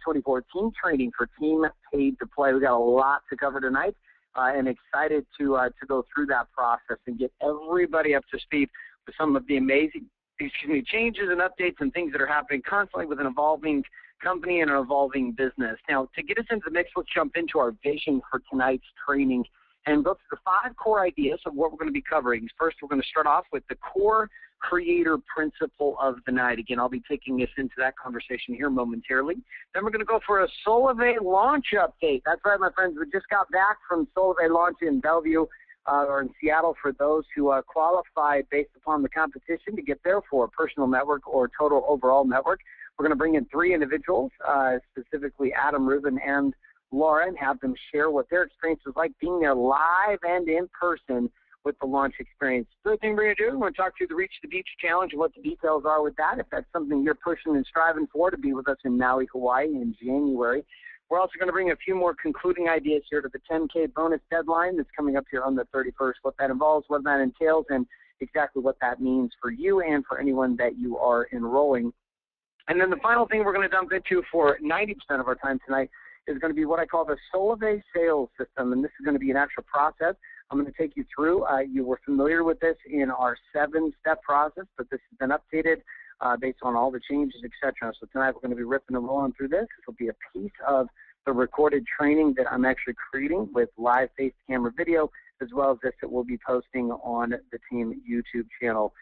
24 team training for Team Paid to Play. We got a lot to cover tonight, and excited to go through that process and get everybody up to speed with some of the amazing changes and updates and things that are happening constantly with an evolving company and an evolving business. Now, to get us into the mix, let's jump into our vision for tonight's training and go through the 5 core ideas of what we're going to be covering. First, we're going to start off with the core creator principle of the night. Again, I'll be taking us into that conversation here momentarily. Then we're going to go for a Solivay launch update. That's right, my friends. We just got back from Solivay launch in Bellevue or in Seattle for those who qualified based upon the competition to get there for a personal network or total overall network. We're going to bring in 3 individuals, specifically Adam, Ruben, and Laura, and have them share what their experience was like being there live and in person with the launch experience. Third thing we're going to do, we're going to talk through the Reach the Beach Challenge and what the details are with that, if that's something you're pushing and striving for, to be with us in Maui, Hawaii in January. We're also going to bring a few more concluding ideas here to the 10K bonus deadline that's coming up here on the 31st, what that involves, what that entails, and exactly what that means for you and for anyone that you are enrolling. And then the final thing we're going to dump into for 90% of our time tonight is going to be what I call the Solivay sales system, and this is going to be an actual process I'm going to take you through. You were familiar with this in our 7-step process, but this has been updated based on all the changes, etc. So tonight we're going to be ripping and rolling through this. This will be a piece of the recorded training that I'm actually creating with live face camera video, as well as this that we'll be posting on the team YouTube channel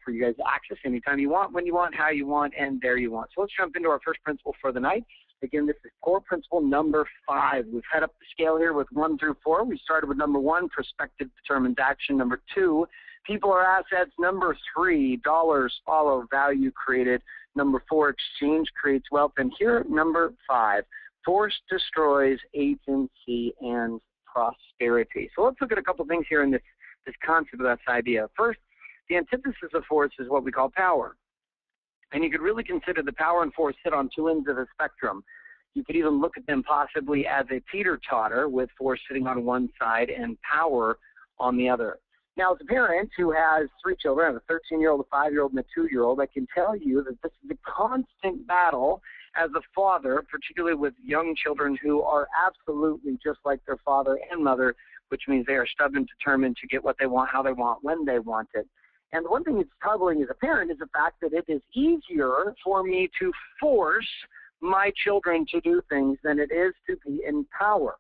for you guys to access anytime you want, when you want, how you want, and there you want. So let's jump into our first principle for the night. Again, this is core principle number 5. We've head up the scale here with 1 through 4. We started with number 1, perspective determines action. Number 2, people are assets. Number 3, dollars follow value created. Number 4, exchange creates wealth. And here, number 5, force destroys agency and prosperity. So let's look at a couple things here in this concept of this idea. First, the antithesis of force is what we call power. And you could really consider the power and force sit on 2 ends of the spectrum. You could even look at them possibly as a teeter-totter, with force sitting on one side and power on the other. Now, as a parent who has 3 children, a 13-year-old, a 5-year-old, and a 2-year-old, I can tell you that this is a constant battle as a father, particularly with young children who are absolutely just like their father and mother, which means they are stubborn, determined to get what they want, how they want, when they want it. And one thing that's troubling as a parent is the fact that it is easier for me to force my children to do things than it is to be in power.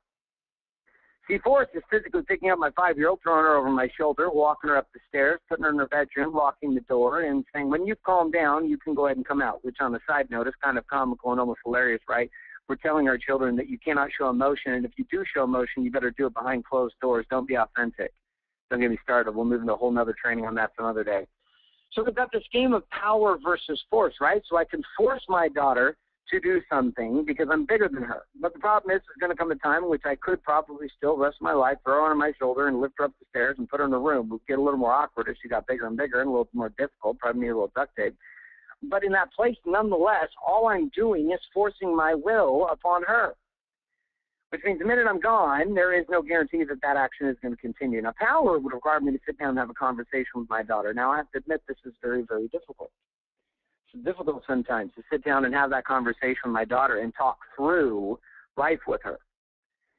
See, force is physically picking up my 5-year-old, throwing her over my shoulder, walking her up the stairs, putting her in her bedroom, locking the door, and saying, when you've calmed down, you can go ahead and come out, which on a side note is kind of comical and almost hilarious, right? We're telling our children that you cannot show emotion, and if you do show emotion, you better do it behind closed doors. Don't be authentic. Don't get me started. We'll move into a whole nother training on that some other day. So we've got this game of power versus force, right? So I can force my daughter to do something because I'm bigger than her. But the problem is there's going to come a time in which I could probably still the rest of my life throw her on my shoulder and lift her up the stairs and put her in a room. It would get a little more awkward as she got bigger and bigger and a little more difficult, probably need a little duct tape. But in that place, nonetheless, all I'm doing is forcing my will upon her. Which means the minute I'm gone, there is no guarantee that that action is going to continue. Now, power would require me to sit down and have a conversation with my daughter. Now, I have to admit this is very, very difficult. It's difficult sometimes to sit down and have that conversation with my daughter and talk through life with her.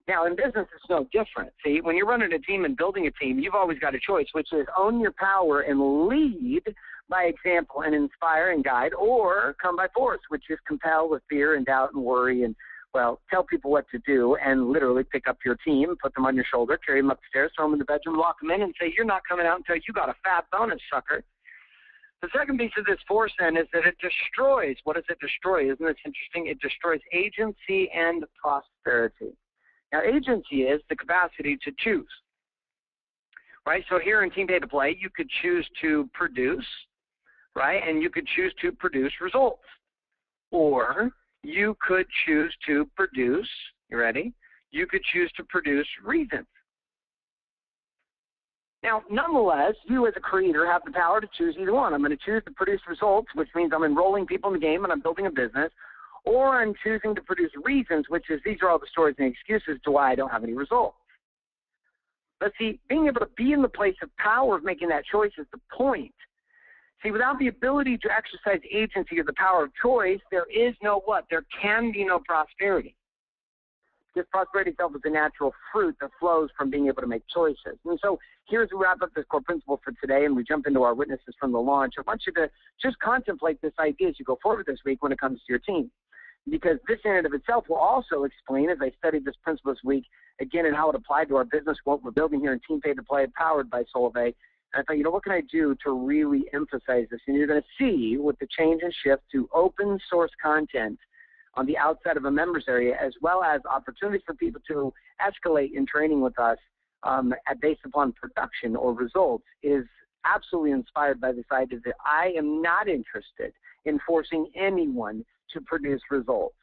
Now, in business, it's no different. See, when you're running a team and building a team, you've always got a choice, which is own your power and lead by example and inspire and guide, or come by force, which is compel with fear and doubt and worry and, well, tell people what to do and literally pick up your team, put them on your shoulder, carry them upstairs, throw them in the bedroom, lock them in, and say, you're not coming out until you got a fat bonus, sucker. The second piece of this force, then, is that it destroys. What does it destroy? Isn't this interesting? It destroys agency and prosperity. Now, agency is the capacity to choose, right? So here in Team Paid to Play, you could choose to produce, right? And you could choose to produce results. Or you could choose to produce, you ready? You could choose to produce reasons. Now, nonetheless, you as a creator have the power to choose either one. I'm going to choose to produce results, which means I'm enrolling people in the game and I'm building a business, or I'm choosing to produce reasons, which is these are all the stories and excuses to why I don't have any results. But see, being able to be in the place of power of making that choice is the point. See, without the ability to exercise agency or the power of choice, there is no what? There can be no prosperity. Because prosperity itself is a natural fruit that flows from being able to make choices. And so here's we wrap up this core principle for today, and we jump into our witnesses from the launch. I want you to just contemplate this idea as you go forward this week when it comes to your team. Because this in and of itself will also explain, as I studied this principle this week, again, and how it applied to our business, what we're building here in Team Paid to Play, powered by Solvay. And I thought, what can I do to really emphasize this? And you're going to see with the change and shift to open source content on the outside of a members area, as well as opportunities for people to escalate in training with us based upon production or results, is absolutely inspired by this idea that I am not interested in forcing anyone to produce results.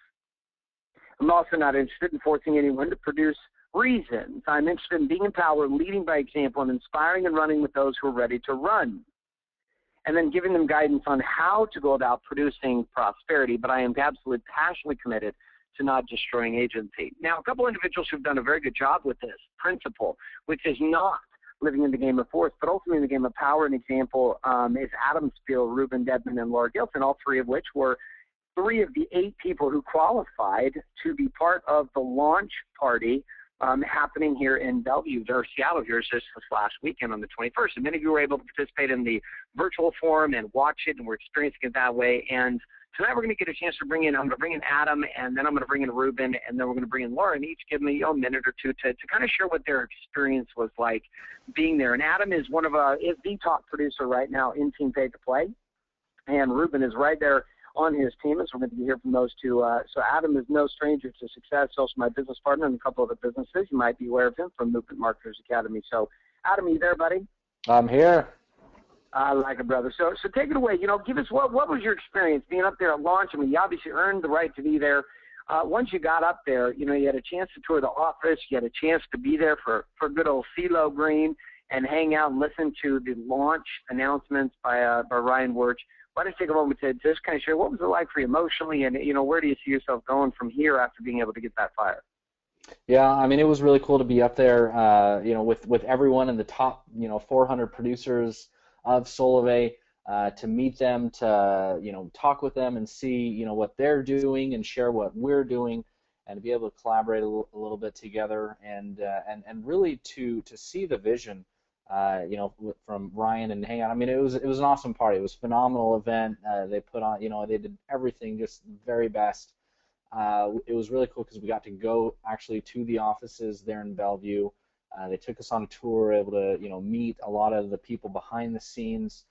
I'm also not interested in forcing anyone to produce reasons. I'm interested in being empowered, leading by example, and inspiring and running with those who are ready to run. And then giving them guidance on how to go about producing prosperity, but I am absolutely passionately committed to not destroying agency. Now, a couple individuals who've done a very good job with this principle, which is not living in the game of force, but ultimately in the game of power. An example is Adam Spiel, Ruben Dedman, and Laura Gilson, all three of which were 3 of the 8 people who qualified to be part of the launch party happening here in Bellevue, or Seattle here just this last weekend on the 21st. And many of you were able to participate in the virtual forum and watch it, and we're experiencing it that way. And tonight we're going to get a chance to I'm going to bring in Adam, and then I'm going to bring in Ruben, and then we're going to bring in Laura, and each give me a minute or two to kind of share what their experience was like being there. And Adam is is the top producer right now in Team Paid to Play, and Ruben is right there on his team, and so we're going to hear from those two. So Adam is no stranger to success, also my business partner and a couple of the businesses. You might be aware of him from Movement Marketers Academy. So Adam, are you there, buddy? I'm here. I like it, brother. So take it away. Give us what was your experience being up there at launch? I mean, you obviously earned the right to be there. Once you got up there, you had a chance to tour the office. You had a chance to be there for good old CeeLo Green and hang out and listen to the launch announcements by Ryan Wirtz. Why don't you take a moment to just kind of share what was it like for you emotionally, and where do you see yourself going from here after being able to get that fire? Yeah, I mean, it was really cool to be up there, with everyone in the top, 400 producers of Solvay, to meet them, to talk with them and see what they're doing and share what we're doing, and to be able to collaborate a little bit together, and really to see the vision. From Ryan and hang out. I mean, it was an awesome party. It was a phenomenal event. They put on, they did everything just very best. It was really cool because we got to go actually to the offices there in Bellevue. They took us on a tour, able to meet a lot of the people behind the scenes,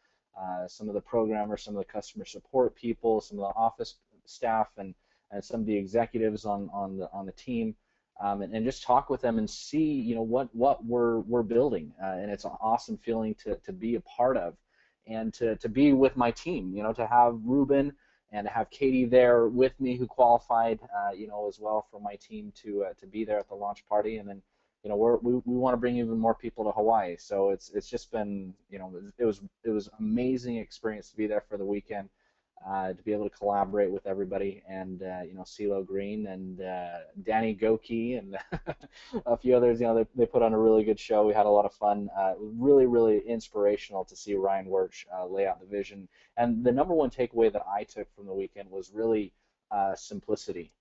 some of the programmers, some of the customer support people, some of the office staff, and some of the executives on the team. And just talk with them and see, what we're building, and it's an awesome feeling to be a part of, and to be with my team, to have Ruben and to have Katie there with me, who qualified, as well for my team to be there at the launch party, and then, we want to bring even more people to Hawaii. So it's just been, it was amazing experience to be there for the weekend. To be able to collaborate with everybody, and CeeLo Green and Danny Goki and a few others. They put on a really good show. We had a lot of fun. Really, really inspirational to see Ryan Wirtz lay out the vision. And the number one takeaway that I took from the weekend was really simplicity.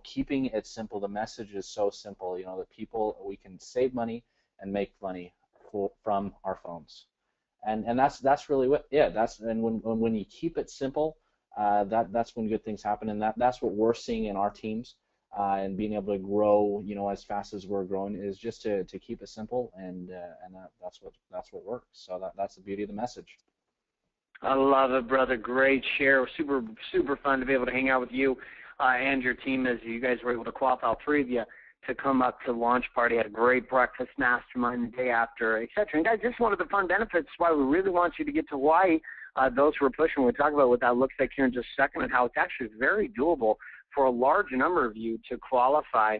Keeping it simple. The message is so simple. We can save money and make money from our phones. And that's really what, when you keep it simple, that's when good things happen, and that's what we're seeing in our teams, and being able to grow, as fast as we're growing, is just to keep it simple, and that's what works. So that's the beauty of the message. I love it, brother. Great share. Super fun to be able to hang out with you and your team, as you guys were able to qualify, all 3 of you, to come up to the launch party. Had a great breakfast, mastermind the day after, etc. And guys, this is one of the fun benefits why we really want you to get to Hawaii. Those who are pushing, we'll talk about what that looks like here in just a second, and how it's actually very doable for a large number of you to qualify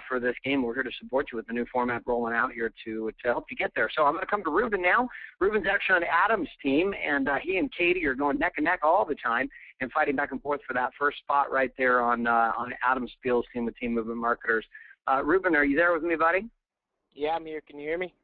for this game. We're here to support you with the new format rolling out here to help you get there. So I'm going to come to Ruben now. Ruben's actually on Adam's team, and he and Katie are going neck and neck all the time and fighting back and forth for that first spot right there on Adam Spiel's team with Team Movement Marketers. Ruben, are you there with me, buddy? Yeah, I'm here. Can you hear me?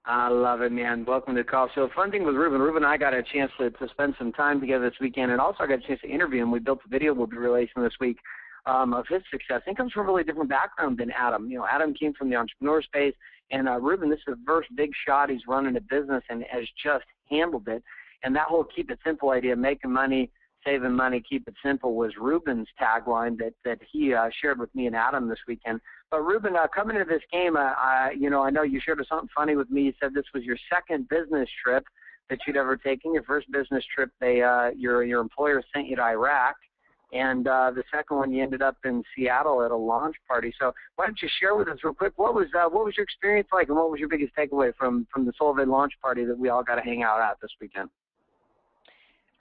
I love it, man. Welcome to the call. So fun thing with Ruben and I got a chance to spend some time together this weekend, and also I got a chance to interview him. We built a video we'll be releasing this week of his success. He comes from a really different background than Adam. You know, Adam came from the entrepreneur space, and Ruben, this is the first big shot. He's running a business and has just handled it. And that whole keep it simple idea, making money, saving money, keep it simple, was Ruben's tagline that he shared with me and Adam this weekend. But Ruben, coming into this game, I know you shared something funny with me. You said this was your second business trip that you'd ever taken. Your first business trip, your employer sent you to Iraq, and the second one you ended up in Seattle at a launch party. So why don't you share with us real quick what was your experience like, and what was your biggest takeaway from the Solvay launch party that we all got to hang out at this weekend?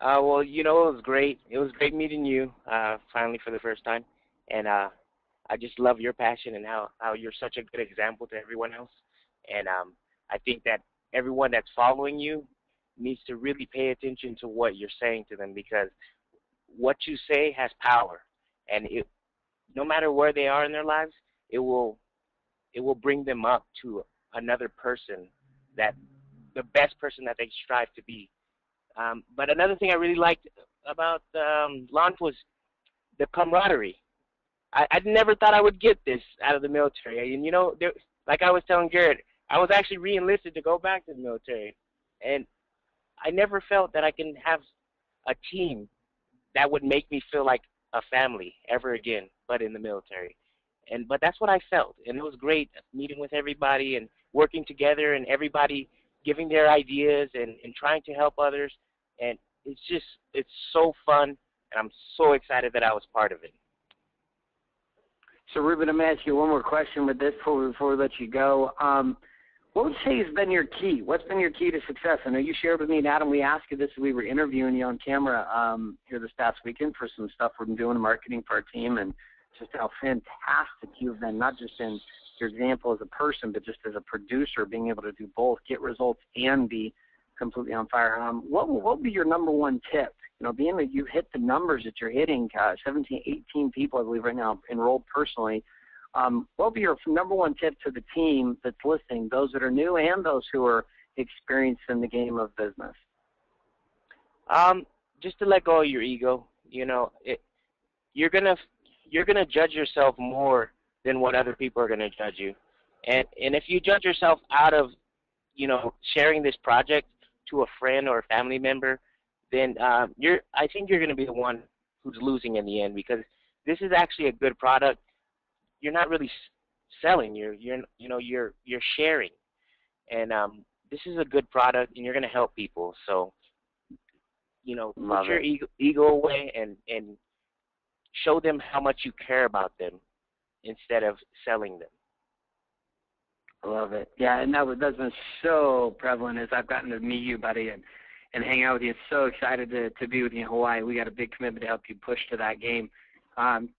Well, it was great. It was great meeting you finally for the first time, and I just love your passion and how you're such a good example to everyone else. And I think that everyone that's following you needs to really pay attention to what you're saying to them, because what you say has power, and no matter where they are in their lives, it will bring them up to another person, that the best person that they strive to be. But another thing I really liked about launch was the camaraderie. I never thought I would get this out of the military. And, like I was telling Garrett, I was actually re-enlisted to go back to the military. And I never felt that I can have a team that would make me feel like a family ever again, but in the military. But that's what I felt. And it was great meeting with everybody and working together, and everybody giving their ideas and trying to help others. And it's so fun, and I'm so excited that I was part of it. So, Ruben, I'm going to ask you one more question with this before we let you go. What would you say has been your key? What's been your key to success? I know you shared with me and Adam, we asked you this as we were interviewing you on camera here this past weekend for some stuff we've been doing in marketing for our team, and just how fantastic you've been, not just in your example as a person, but just as a producer, being able to do both, get results and be completely on fire. What would be your number one tip? Being that you've hit the numbers that you're hitting, 17, 18 people, I believe, right now enrolled personally. What would be your number one tip to the team that's listening, those that are new and those who are experienced in the game of business? Just to let go of your ego. You're gonna judge yourself more than what other people are gonna judge you, and if you judge yourself out of sharing this project to a friend or a family member, then I think you're going to be the one who's losing in the end, because this is actually a good product. You're not really selling. You're sharing, and this is a good product, and you're going to help people. So put your ego away and show them how much you care about them instead of selling them. I love it. Yeah, and that's been so prevalent as I've gotten to meet you, buddy, and hang out with you. So excited to be with you in Hawaii. We got a big commitment to help you push to that game and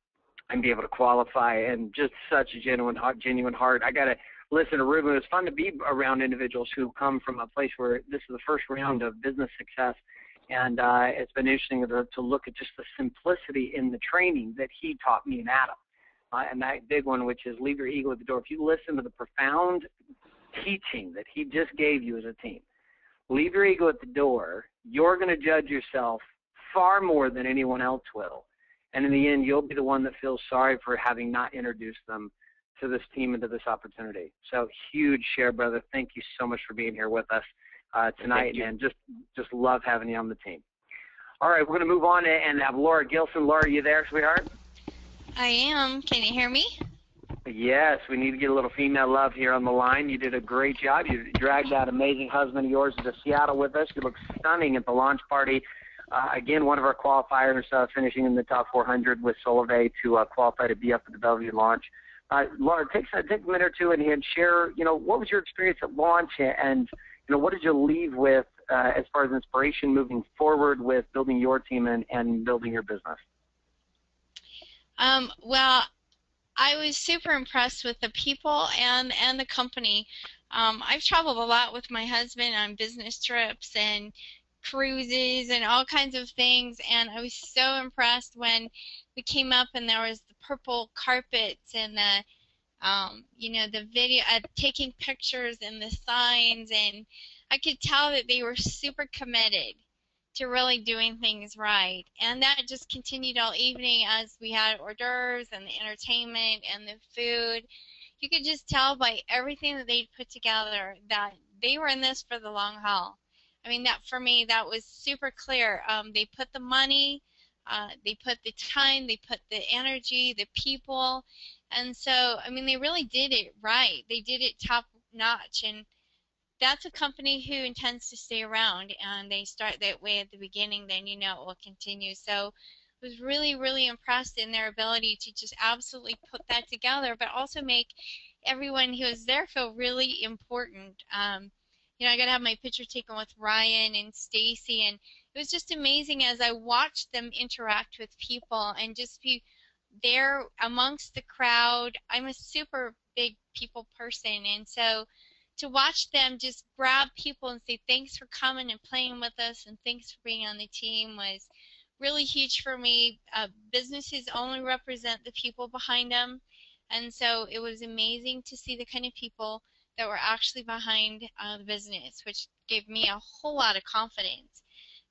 be able to qualify, and just such a genuine heart. I got to listen to Ruben. It's fun to be around individuals who come from a place where this is the first round of business success, and it's been interesting to look at just the simplicity in the training that he taught me and Adam. And that big one, which is leave your ego at the door. If you listen to the profound teaching that he just gave you as a team, leave your ego at the door. You're going to judge yourself far more than anyone else will. And in the end, you'll be the one that feels sorry for having not introduced them to this team and to this opportunity. So huge share, brother. Thank you so much for being here with us tonight, and just love having you on the team. All right, we're going to move on and have Laura Gilson. Laura, are you there, sweetheart? I am. Can you hear me? Yes, we need to get a little female love here on the line. You did a great job. You dragged that amazing husband of yours to Seattle with us. You look stunning at the launch party. Again, one of our qualifiers finishing in the top 400 with Solvay to qualify to be up at the Bellevue launch. Laura, take a minute or two and share, what was your experience at launch, and, what did you leave with as far as inspiration moving forward with building your team and building your business? Well, I was super impressed with the people and the company. I've traveled a lot with my husband on business trips and cruises and all kinds of things, and I was so impressed when we came up and there was the purple carpets and You know, the video, taking pictures and the signs, and I could tell that they were super committed to really doing things right. And that just continued all evening as we had hors d'oeuvres and the entertainment and the food. You could just tell by everything that they'd put together that they were in this for the long haul. I mean, that for me, that was super clear. They put the money, they put the time, they put the energy, the people, and so, I mean, they really did it right. They did it top notch, and that's a company who intends to stay around, and they start that way at the beginning, then you know it will continue. So I was really, really impressed in their ability to just absolutely put that together, but also make everyone who was there feel really important. You know, I got to have my picture taken with Ryan and Stacy, and it was just amazing as I watched them interact with people and just be there amongst the crowd. I'm a super big people person, and so to watch them just grab people and say thanks for coming and playing with us and thanks for being on the team was really huge for me. Businesses only represent the people behind them, and so it was amazing to see the kind of people that were actually behind the business, which gave me a whole lot of confidence,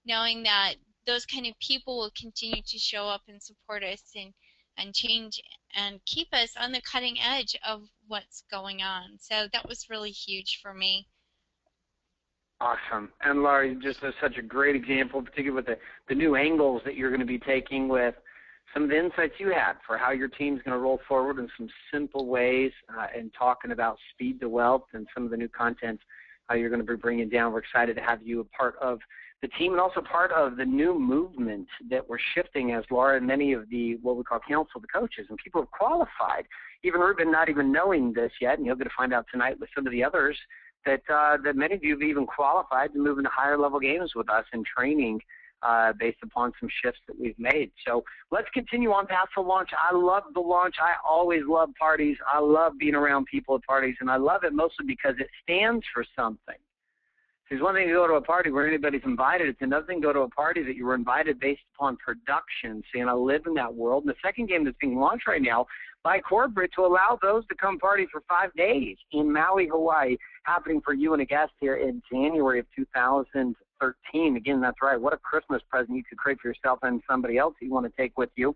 knowing that those kind of people will continue to show up and support us and change and keep us on the cutting edge of what's going on. So that was really huge for me. Awesome. And Laura, just such a great example, particularly with the new angles that you're going to be taking with some of the insights you had for how your team's going to roll forward in some simple ways and talking about speed to wealth and some of the new content you're going to be bringing down. We're excited to have you a part of the team and also part of the new movement that we're shifting as Laura and many of the what we call council, the coaches, and people have qualified. Even Ruben not even knowing this yet, and you'll get to find out tonight with some of the others, that many of you have even qualified to move into higher level games with us in training based upon some shifts that we've made. So let's continue on past the launch. I love the launch. I always love parties. I love being around people at parties, and I love it mostly because it stands for something. There's one thing to go to a party where anybody's invited. It's another thing to go to a party that you were invited based upon production. See, and I live in that world. And the second game that's being launched right now by corporate to allow those to come party for 5 days in Maui, Hawaii, happening for you and a guest here in January of 2013. Again, that's right. What a Christmas present you could create for yourself and somebody else that you want to take with you.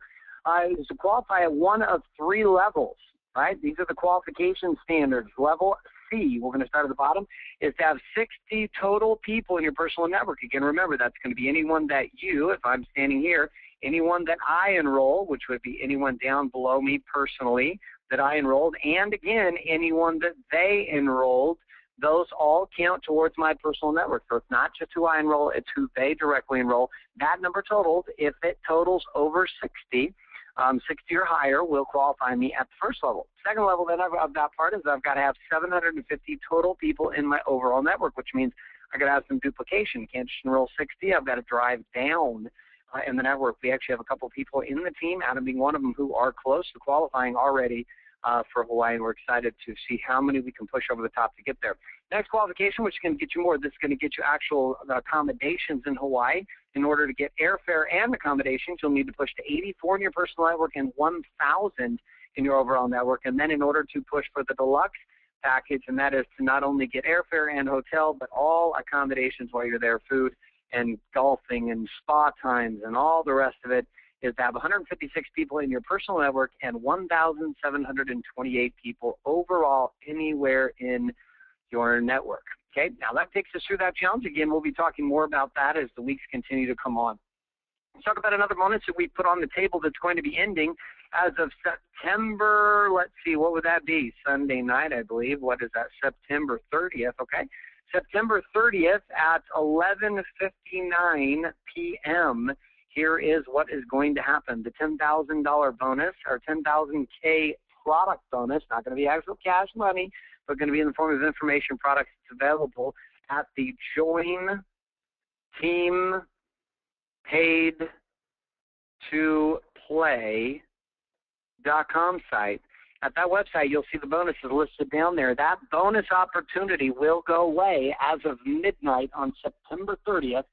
Is to qualify at one of 3 levels, right? These are the qualification standards. Level C, we're going to start at the bottom, is to have 60 total people in your personal network. Again, remember, that's going to be anyone that you, if I'm standing here, anyone that I enroll, which would be anyone down below me personally that I enrolled, and again, anyone that they enrolled. Those all count towards my personal network. So it's not just who I enroll, it's who they directly enroll. That number totals, if it totals over 60, 60 or higher will qualify me at the first level. Second level then of that part is I've got to have 750 total people in my overall network, which means I've got to have some duplication. Can't just enroll 60. I've got to drive down in the network. We actually have a couple people in the team, Adam being one of them, who are close to qualifying already for Hawaii, and we're excited to see how many we can push over the top to get there. Next qualification, which is going to get you more, this is going to get you actual accommodations in Hawaii. In order to get airfare and accommodations, you'll need to push to 84 in your personal network and 1,000 in your overall network. And then in order to push for the deluxe package, and that is to not only get airfare and hotel, but all accommodations while you're there, food and golfing and spa times and all the rest of it, is to have 156 people in your personal network and 1,728 people overall anywhere in your network. Okay, now that takes us through that challenge. Again, we'll be talking more about that as the weeks continue to come on. Let's talk about another bonus that we put on the table that's going to be ending as of September, let's see, what would that be? Sunday night, I believe. What is that? September 30th, okay. September 30th at 11:59 p.m., here is what is going to happen. The $10,000 bonus, or 10,000K product bonus, not going to be actual cash money, but going to be in the form of information products that's available at the Join Team Paid to Play.com site. At that website, you'll see the bonuses listed down there. That bonus opportunity will go away as of midnight on September 30th,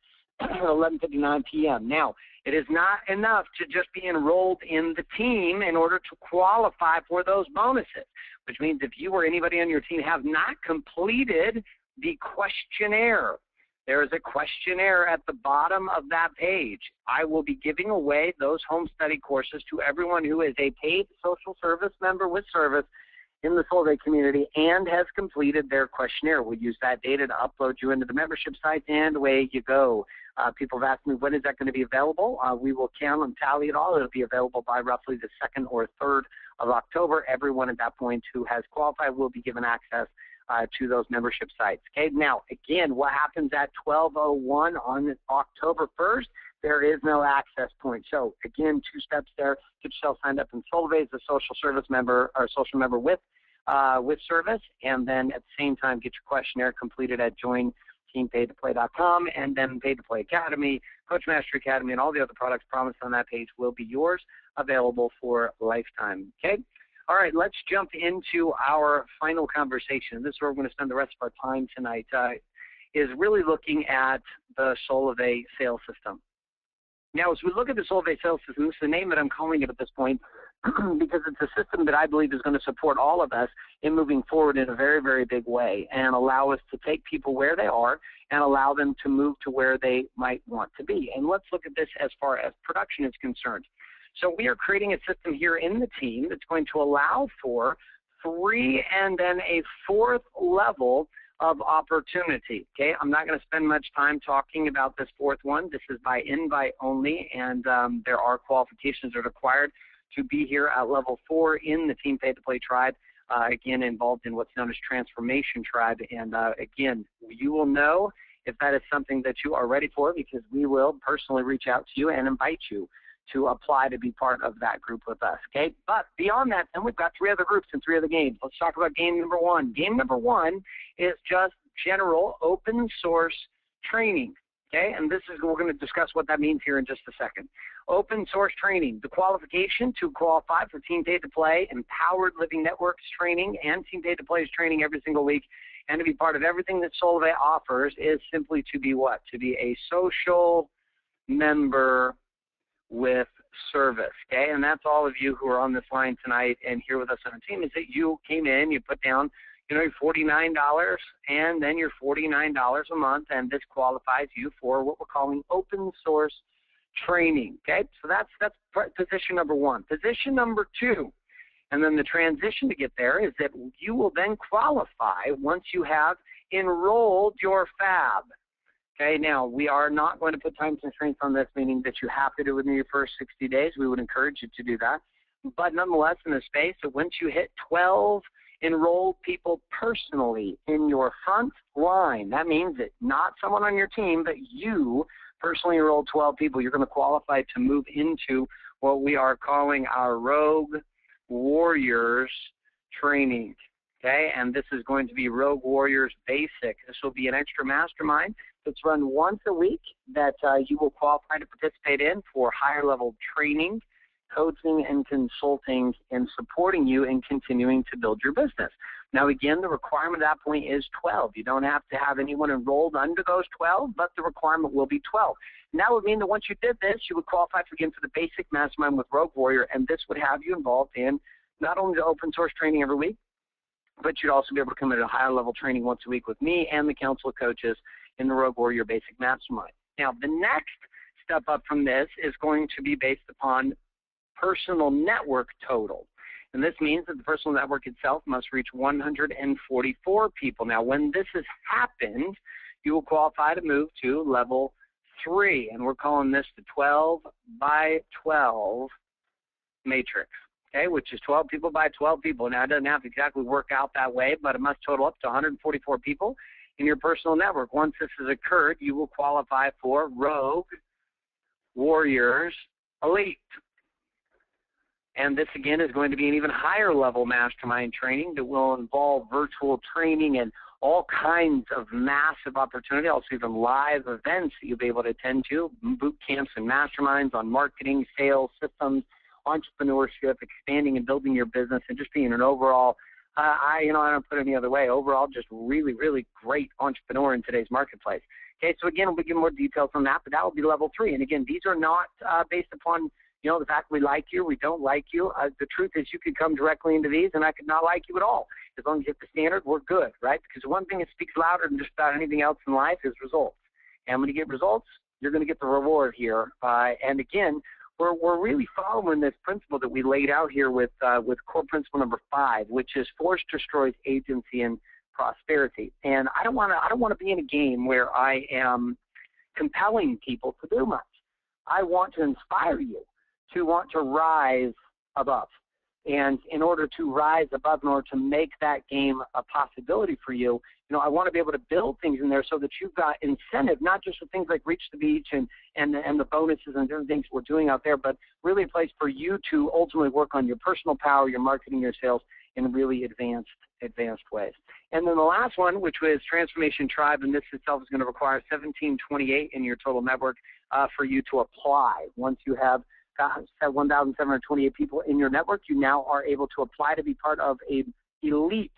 11:59 p.m. Now, It is not enough to just be enrolled in the team in order to qualify for those bonuses, which means if you or anybody on your team have not completed the questionnaire, there is a questionnaire at the bottom of that page. I will be giving away those home study courses to everyone who is a paid social service member with service in the Solvay community and has completed their questionnaire. We'll use that data to upload you into the membership site, and away you go. People have asked me, when is that going to be available? We will count and tally it all. It'll be available by roughly the 2nd or 3rd of October. Everyone at that point who has qualified will be given access to those membership sites. Okay, now, again, what happens at 12:01 on October 1st? There is no access point. So, again, 2 steps there. Get yourself signed up in Solvay as a social service member or social member with service, and then at the same time get your questionnaire completed at jointeampaidtoplay.com, and then Paid to Play Academy, Coach Mastery Academy, and all the other products promised on that page will be yours, available for lifetime. Okay? All right, let's jump into our final conversation. This is where we're going to spend the rest of our time tonight, is really looking at the Solvay sales system. Now, as we look at the Solvay sales system, this is the name that I'm calling it at this point because it's a system that I believe is going to support all of us in moving forward in a very, very big way and allow us to take people where they are and allow them to move to where they might want to be. And let's look at this as far as production is concerned. So we are creating a system here in the team that's going to allow for 3 and then a 4th level of opportunity. Okay, I'm not going to spend much time talking about this 4th one. This is by invite only, and there are qualifications that are required to be here at level 4 in the Team Paid to Play tribe, again, involved in what's known as Transformation Tribe. And again, you will know if that is something that you are ready for, because we will personally reach out to you and invite you to apply to be part of that group with us, okay? But beyond that, then we've got 3 other groups and 3 other games. Let's talk about game number 1. Game number 1 is just general open source training, okay? And this is, we're going to discuss what that means here in just a second. Open source training, the qualification to qualify for Team Paid to Play, Empowered Living Networks training, and Team Paid to Play's training every single week, and to be part of everything that Solvay offers is simply to be what? To be a social member with service, okay? And that's all of you who are on this line tonight and here with us on the team, is that you came in, you put down, you know, your $49 and then your $49 a month, and this qualifies you for what we're calling open source training, okay? So that's position number 1. Position number 2, and then the transition to get there, is that you will then qualify once you have enrolled your fab. Okay, now we are not going to put time constraints on this, meaning that you have to do it within your first 60 days. We would encourage you to do that. But nonetheless, in the space, so once you hit 12 enrolled people personally in your front line, that means that not someone on your team, but you personally enrolled 12 people, you're going to qualify to move into what we are calling our Rogue Warriors training. Okay, and this is going to be Rogue Warriors Basic. This will be an extra mastermind that's run once a week that you will qualify to participate in for higher level training, coaching, and consulting, and supporting you in continuing to build your business. Now, again, the requirement at that point is 12. You don't have to have anyone enrolled under those 12, but the requirement will be 12. And that would mean that once you did this, you would qualify again for the basic mastermind with Rogue Warrior, and this would have you involved in not only the open source training every week, but you'd also be able to come into higher level training once a week with me and the council of coaches in the Rogue Warrior Basic Mastermind. Now, the next step up from this is going to be based upon personal network total. And this means that the personal network itself must reach 144 people. Now, when this has happened, you will qualify to move to level 3, and we're calling this the 12 by 12 matrix. Okay, which is 12 people by 12 people. Now, it doesn't have to exactly work out that way, but it must total up to 144 people in your personal network. Once this has occurred, you will qualify for Rogue Warriors Elite. And this, again, is going to be an even higher level mastermind training that will involve virtual training and all kinds of massive opportunity, also even live events that you'll be able to attend to, boot camps and masterminds on marketing, sales, systems, entrepreneurship, expanding and building your business, and just being an overall I don't put it any other way. Overall, just really, really great entrepreneur in today's marketplace. Okay, so again, we'll give more details on that, but that will be level 3. And again, these are not based upon, the fact we like you, we don't like you. The truth is you could come directly into these and I could not like you at all. As long as you hit the standard, we're good, right? Because the one thing that speaks louder than just about anything else in life is results. And when you get results, you're going to get the reward here. And again, we're really following this principle that we laid out here with core principle number 5, which is force destroys agency and prosperity. And I don't want to be in a game where I am compelling people to do much. I want to inspire you to want to rise above. And in order to rise above, in order to make that game a possibility for you, I want to be able to build things in there so that you've got incentive, not just for things like Reach the Beach and the bonuses and different things we're doing out there, but really a place for you to ultimately work on your personal power, your marketing, your sales in really advanced ways. And then the last one, which was Transformation Tribe, and this itself is going to require 1728 in your total network for you to apply. Once you have 1,728 people in your network, you now are able to apply to be part of a elite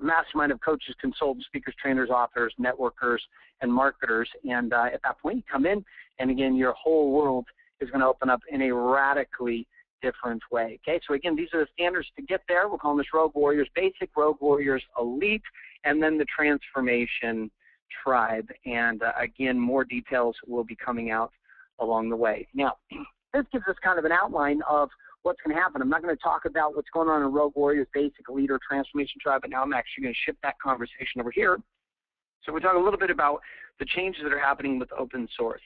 mastermind of coaches, consultants, speakers, trainers, authors, networkers, and marketers. And at that point, you come in, and again, your whole world is going to open up in a radically different way. Okay, so again, these are the standards to get there. We're calling this Rogue Warriors Basic, Rogue Warriors Elite, and then the Transformation Tribe. And again, more details will be coming out along the way. Now, this gives us kind of an outline of what's going to happen. I'm not going to talk about what's going on in Rogue Warriors Basic, Elite, or Transformation Tribe, but now I'm actually going to shift that conversation over here. So we're talking a little bit about the changes that are happening with open source.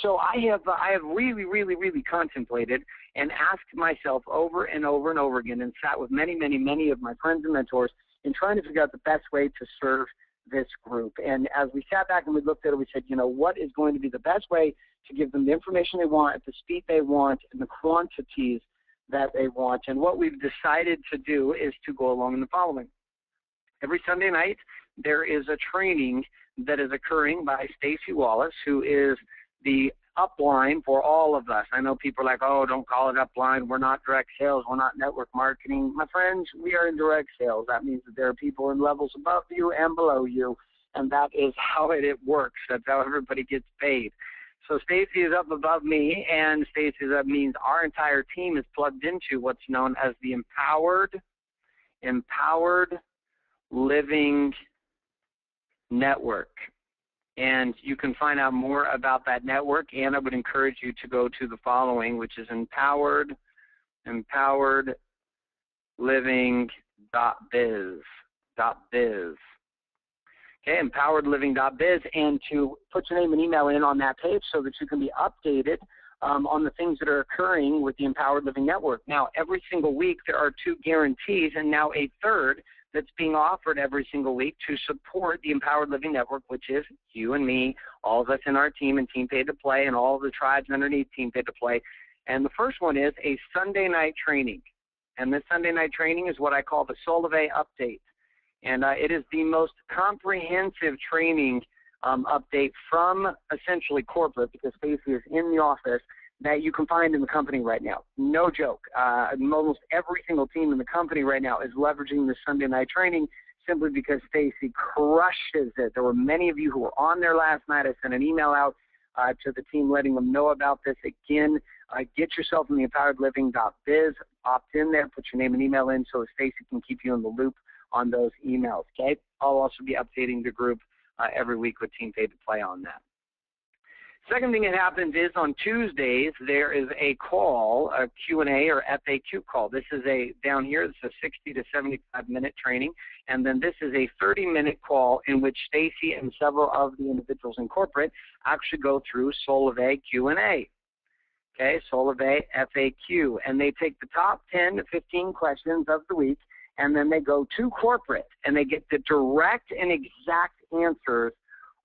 So I have really, really, really contemplated and asked myself over and over and over again, and sat with many, many, many of my friends and mentors in trying to figure out the best way to serve this group. And as we sat back and we looked at it, we said, what is going to be the best way to give them the information they want at the speed they want and the quantities that they want. And what we've decided to do is to go along in the following. Every Sunday night, there is a training that is occurring by Stacy Wallace, who is the upline for all of us. I know people are like, oh, don't call it upline. We're not direct sales. We're not network marketing. My friends, we are in direct sales. That means that there are people in levels above you and below you, and that is how it works. That's how everybody gets paid. So Stacy is up above me, and Stacy means our entire team is plugged into what's known as the Empowered Living Network. And you can find out more about that network, and I would encourage you to go to the following, which is empoweredliving.biz. Okay, empoweredliving.biz, and to put your name and email in on that page so that you can be updated on the things that are occurring with the Empowered Living Network. Now, every single week there are 2 guarantees, and now a third that's being offered every single week to support the Empowered Living Network, which is you and me, all of us in our team and Team Paid to Play, and all of the tribes underneath Team Paid to Play. And the first one is a Sunday night training. And this Sunday night training is what I call the Solvay Update. And it is the most comprehensive training update from essentially corporate, because Stacey is in the office, that you can find in the company right now. No joke. Almost every single team in the company right now is leveraging this Sunday night training simply because Stacey crushes it. There were many of you who were on there last night. I sent an email out to the team letting them know about this. Again, get yourself in the empoweredliving.biz, opt in there, put your name and email in so Stacey can keep you in the loop on those emails, okay? I'll also be updating the group every week with Team Paid to Play on that. Second thing that happens is on Tuesdays, there is a call, a Q&A or FAQ call. This is down here, this is a 60 to 75-minute training, and then this is a 30-minute call in which Stacy and several of the individuals in corporate actually go through Solvay Q&A. Okay, Solvay FAQ, and they take the top 10 to 15 questions of the week, and then they go to corporate, and they get the direct and exact answers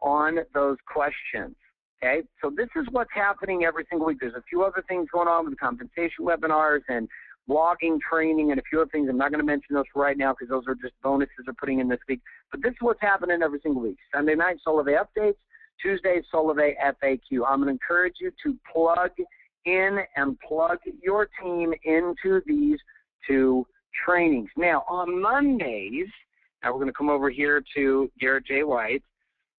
on those questions. Okay, so this is what's happening every single week. There's a few other things going on with the compensation webinars and blogging training and a few other things. I'm not going to mention those right now because those are just bonuses they're putting in this week. But this is what's happening every single week. Sunday night, Solvay updates. Tuesday, Solvay FAQ. I'm going to encourage you to plug in and plug your team into these 2 trainings. Now, on Mondays, now we're going to come over here to Garrett J. White.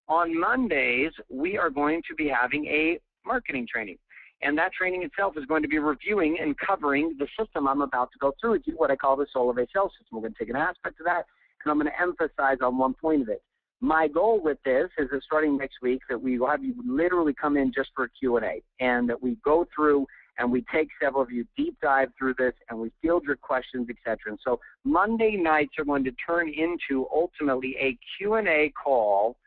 On Mondays, we are going to be having a marketing training. And that training itself is going to be reviewing and covering the system I'm about to go through with you, what I call the Solivay sales system. We're going to take an aspect of that, and I'm going to emphasize on one point of it. My goal with this is that starting next week that we will have you literally come in just for a Q&A, and that we go through and we take several of you deep dive through this, and we field your questions, etc. And so Monday nights are going to turn into ultimately a Q&A call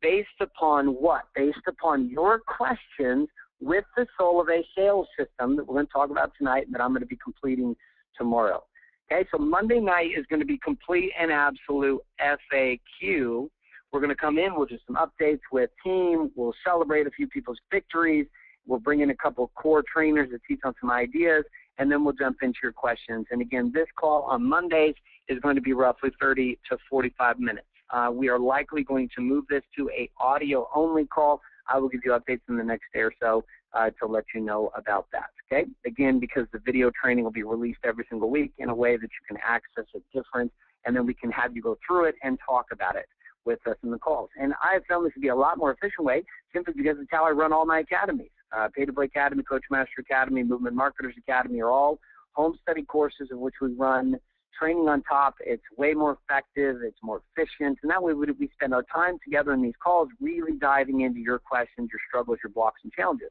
based upon what? Based upon your questions with the Solivay sales system that we're going to talk about tonight and that I'm going to be completing tomorrow. Okay, so Monday night is going to be complete and absolute FAQ. We're going to come in, we'll do some updates with team, we'll celebrate a few people's victories, we'll bring in a couple of core trainers to teach on some ideas, and then we'll jump into your questions. And again, this call on Mondays is going to be roughly 30 to 45 minutes. We are likely going to move this to a audio-only call. I will give you updates in the next day or so to let you know about that, okay? Again, because the video training will be released every single week in a way that you can access it different, and then we can have you go through it and talk about it with us in the calls. And I have found this to be a lot more efficient way simply because it's how I run all my academies. Pay to Play Academy, Coach Master Academy, Movement Marketers Academy are all home study courses of which we run training on top. It's way more effective, it's more efficient, and that way we spend our time together in these calls really diving into your questions, your struggles, your blocks, and challenges.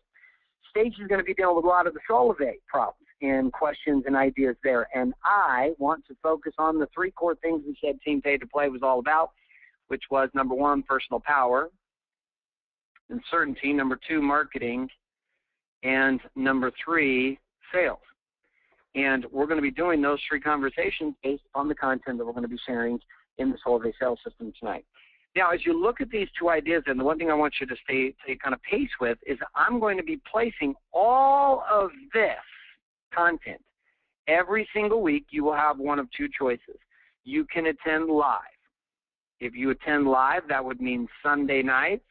Stage is going to be dealing with a lot of the Solivay problems and questions and ideas there, and I want to focus on the three core things we said Team Pay to Play was all about, which was number one, personal power and certainty, number two, marketing, and number three, sales. And we're going to be doing those three conversations based on the content that we're going to be sharing in the Solivay sales system tonight. Now, as you look at these two ideas, and the one thing I want you to stay kind of pace with is I'm going to be placing all of this content. Every single week, you will have one of two choices. You can attend live. If you attend live, that would mean Sunday nights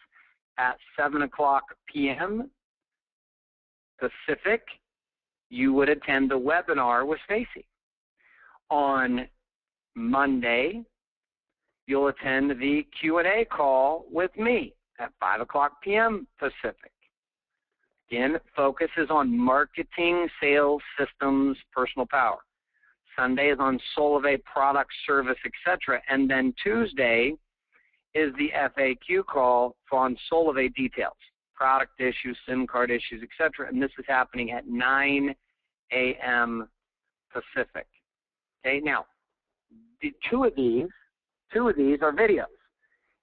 at 7 o'clock p.m. Pacific. You would attend the webinar with Stacy. On Monday, you'll attend the Q&A call with me at 5 o'clock p.m. Pacific. Again, focus is on marketing, sales, systems, personal power. Sunday is on Solivay product, service, etc. And then Tuesday is the FAQ call on Solivay details. Product issues, SIM card issues, etc. And this is happening at 9 a.m. Pacific. Okay, now, the two of these are videos,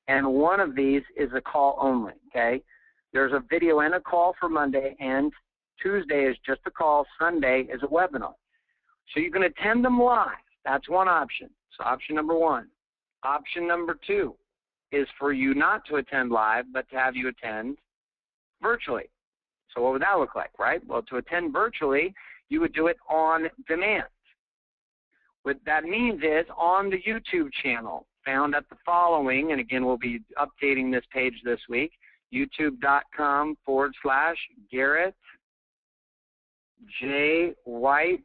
and one of these is a call only, okay? There's a video and a call for Monday, and Tuesday is just a call, Sunday is a webinar. So you can attend them live. That's one option. So option number one. Option number two is for you not to attend live, but to have you attend virtually. So what would that look like, right? Well, to attend virtually, you would do it on demand. What that means is on the YouTube channel, found at the following, and again, we'll be updating this page this week, youtube.com/Garrett J. White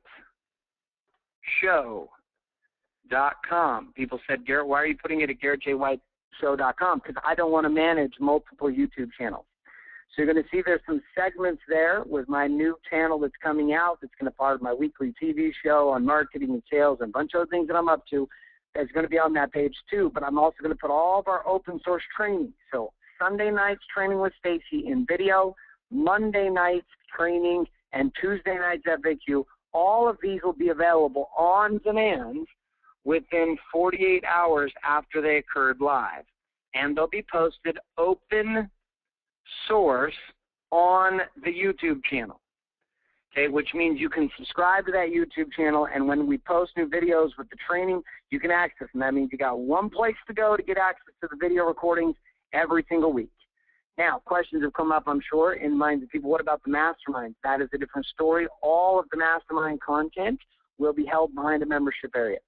Show.com. People said, Garrett, why are you putting it at GarrettJWhiteShow.com? Because I don't want to manage multiple YouTube channels. So you're going to see there's some segments there with my new channel that's coming out that's going to be part of my weekly TV show on marketing and sales and a bunch of other things that I'm up to. That's going to be on that page too. But I'm also going to put all of our open source training. So Sunday nights training with Stacy in video, Monday nights training, and Tuesday nights FAQ. All of these will be available on demand within 48 hours after they occurred live. And they'll be posted open source on the YouTube channel, okay, which means you can subscribe to that YouTube channel, and when we post new videos with the training, you can access them. That means you got one place to go to get access to the video recordings every single week. Now, questions have come up, I'm sure, in minds of people. What about the mastermind? That is a different story. All of the mastermind content will be held behind a membership area.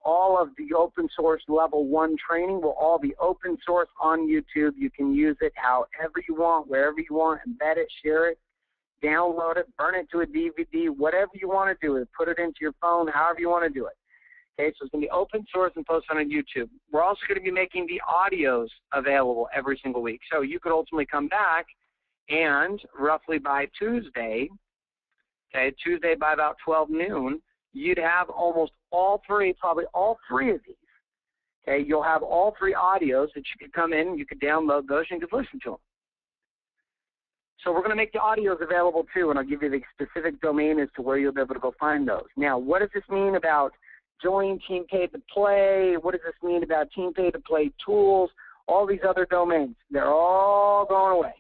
All of the open source level 1 training will all be open source on YouTube. You can use it however you want, wherever you want, embed it, share it, download it, burn it to a DVD, whatever you want to do with it. Put it into your phone, however you want to do it. Okay, so it's going to be open source and posted on YouTube. We're also going to be making the audios available every single week. So you could ultimately come back and roughly by Tuesday, okay, Tuesday by about 12 noon, you'd have almost all three, probably all three of these. Okay, you'll have all three audios that you could come in, you could download those, and you could listen to them. So we're going to make the audios available too, and I'll give you the specific domain as to where you'll be able to go find those. Now, what does this mean about join Team Pay to Play? What does this mean about Team Pay to Play tools? All these other domains, they're all going away.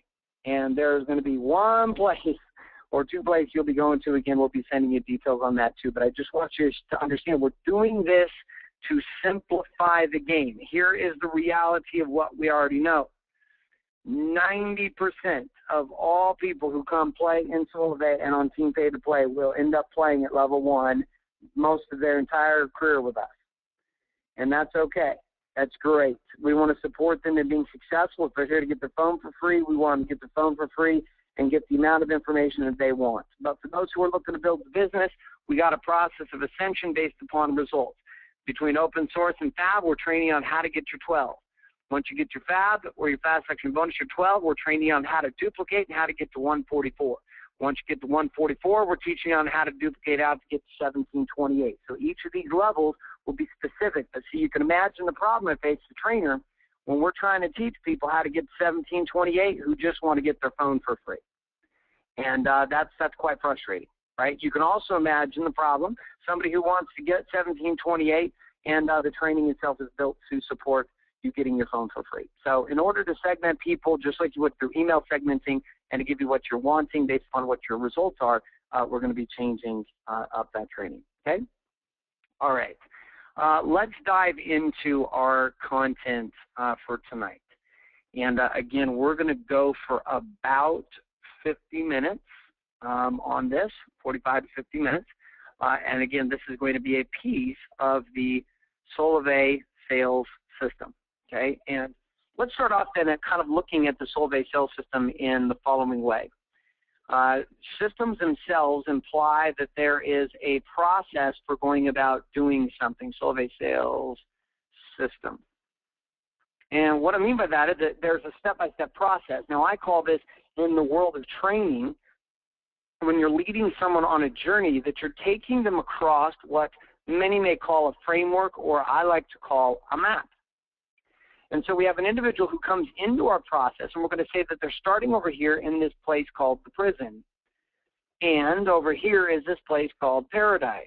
And there's going to be one place or two places you'll be going to. Again, we'll be sending you details on that too. But I just want you to understand we're doing this to simplify the game. Here is the reality of what we already know. 90% of all people who come play in Solvay and on Team Pay to Play will end up playing at level 1 most of their entire career with us. And that's okay. That's great. We want to support them in being successful. If they're here to get their phone for free, we want them to get the phone for free and get the amount of information that they want. But for those who are looking to build a business, we got a process of ascension based upon results. Between open source and Fab, we're training on how to get your 12. Once you get your Fab or your Fast Section bonus, your 12, we're training on how to duplicate and how to get to 144. Once you get to 144, we're teaching on how to duplicate out to get to 1728. So each of these levels will be specific. But see, you can imagine the problem I face the trainer when we're trying to teach people how to get to 1728 who just want to get their phone for free. And that's quite frustrating, right? You can also imagine the problem, somebody who wants to get 1728 and the training itself is built to support you getting your phone for free. So in order to segment people, just like you would through email segmenting and to give you what you're wanting based on what your results are, we're going to be changing up that training, okay? All right. Let's dive into our content for tonight. And again, we're going to go for about 50 minutes on this, 45 to 50 minutes. And again, this is going to be a piece of the Solvay sales system. Okay, and let's start off then at kind of looking at the Solvay sales system in the following way. Systems themselves imply that there is a process for going about doing something, Solvay sales system. And what I mean by that is that there's a step-by-step process. Now, I call this in the world of training, when you're leading someone on a journey, that you're taking them across what many may call a framework, or I like to call a map. And so we have an individual who comes into our process, and we're going to say that they're starting over here in this place called the prison. And over here is this place called paradise.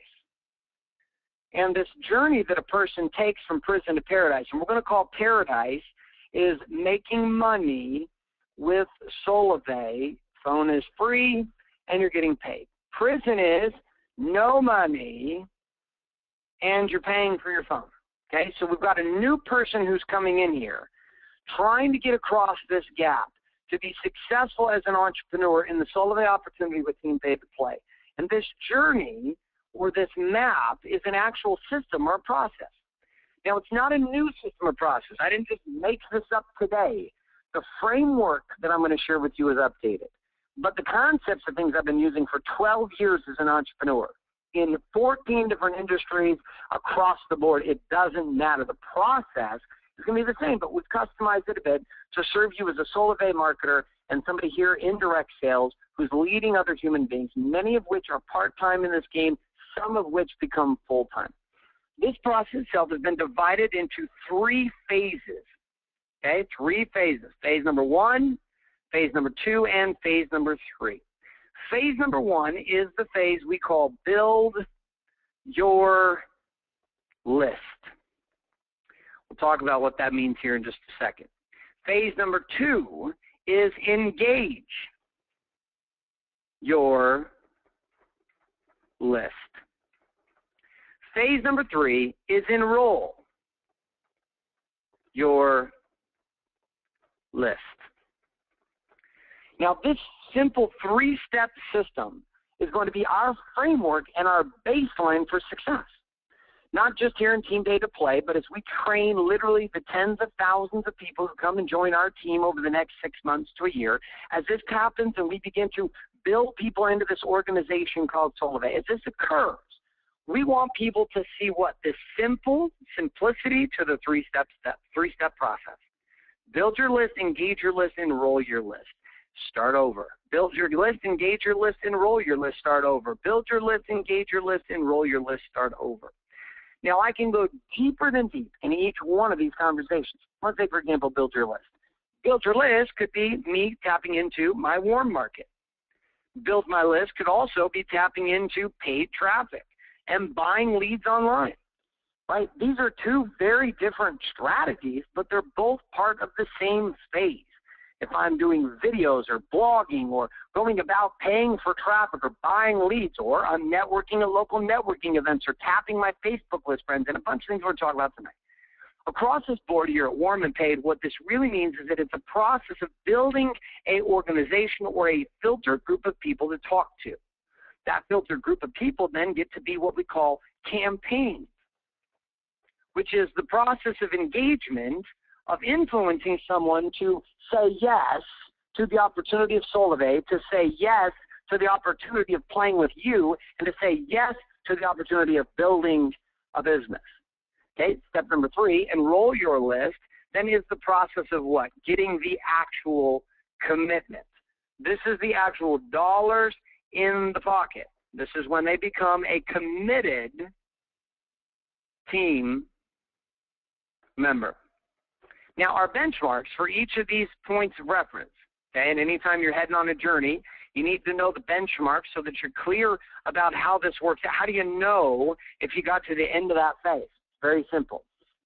And this journey that a person takes from prison to paradise, and we're going to call paradise, is making money with Solvay. Phone is free, and you're getting paid. Prison is no money, and you're paying for your phone. Okay, so we've got a new person who's coming in here trying to get across this gap to be successful as an entrepreneur in the Solvay opportunity with Team Pay to Play. And this journey or this map is an actual system or a process. Now, it's not a new system or process. I didn't just make this up today. The framework that I'm going to share with you is updated. But the concepts of things I've been using for 12 years as an entrepreneur, in 14 different industries across the board, it doesn't matter. The process is going to be the same, but we've customized it a bit to serve you as a Solvay marketer and somebody here in direct sales who's leading other human beings, many of which are part-time in this game, some of which become full-time. This process itself has been divided into 3 phases, okay, 3 phases. Phase number 1, phase number 2, and phase number 3. Phase number 1 is the phase we call build your list. We'll talk about what that means here in just a second. Phase number 2 is engage your list. Phase number 3 is enroll your list. Now, this simple 3-step system is going to be our framework and our baseline for success. Not just here in Team Pay to Play, but as we train literally the tens of thousands of people who come and join our team over the next 6 months to a year, as this happens and we begin to build people into this organization called Solvay, as this occurs, We want people to see what? This simplicity to the three-step process. Build your list, engage your list, enroll your list. Start over. Build your list, engage your list, enroll your list, start over. Build your list, engage your list, enroll your list, start over. Now, I can go deeper than deep in each one of these conversations. Let's say, for example, build your list. Build your list could be me tapping into my warm market. Build my list could also be tapping into paid traffic and buying leads online. Right? These are two very different strategies, but they're both part of the same phase. If I'm doing videos or blogging or going about paying for traffic or buying leads, or I'm networking at local networking events or tapping my Facebook list friends, and a bunch of things we're talking about tonight. Across this board here at Warm and Paid, what this really means is that it's a process of building an organization or a filtered group of people to talk to. That filtered group of people then get to be what we call campaigns, which is the process of engagement of influencing someone to say yes to the opportunity of Solivay, to say yes to the opportunity of playing with you, and to say yes to the opportunity of building a business. Okay, step number 3, enroll your list, then is the process of what? Getting the actual commitment. This is the actual dollars in the pocket. This is when they become a committed team member. Now, our benchmarks for each of these points of reference, okay, and anytime you're heading on a journey, you need to know the benchmarks so that you're clear about how this works. How do you know if you got to the end of that phase? Very simple.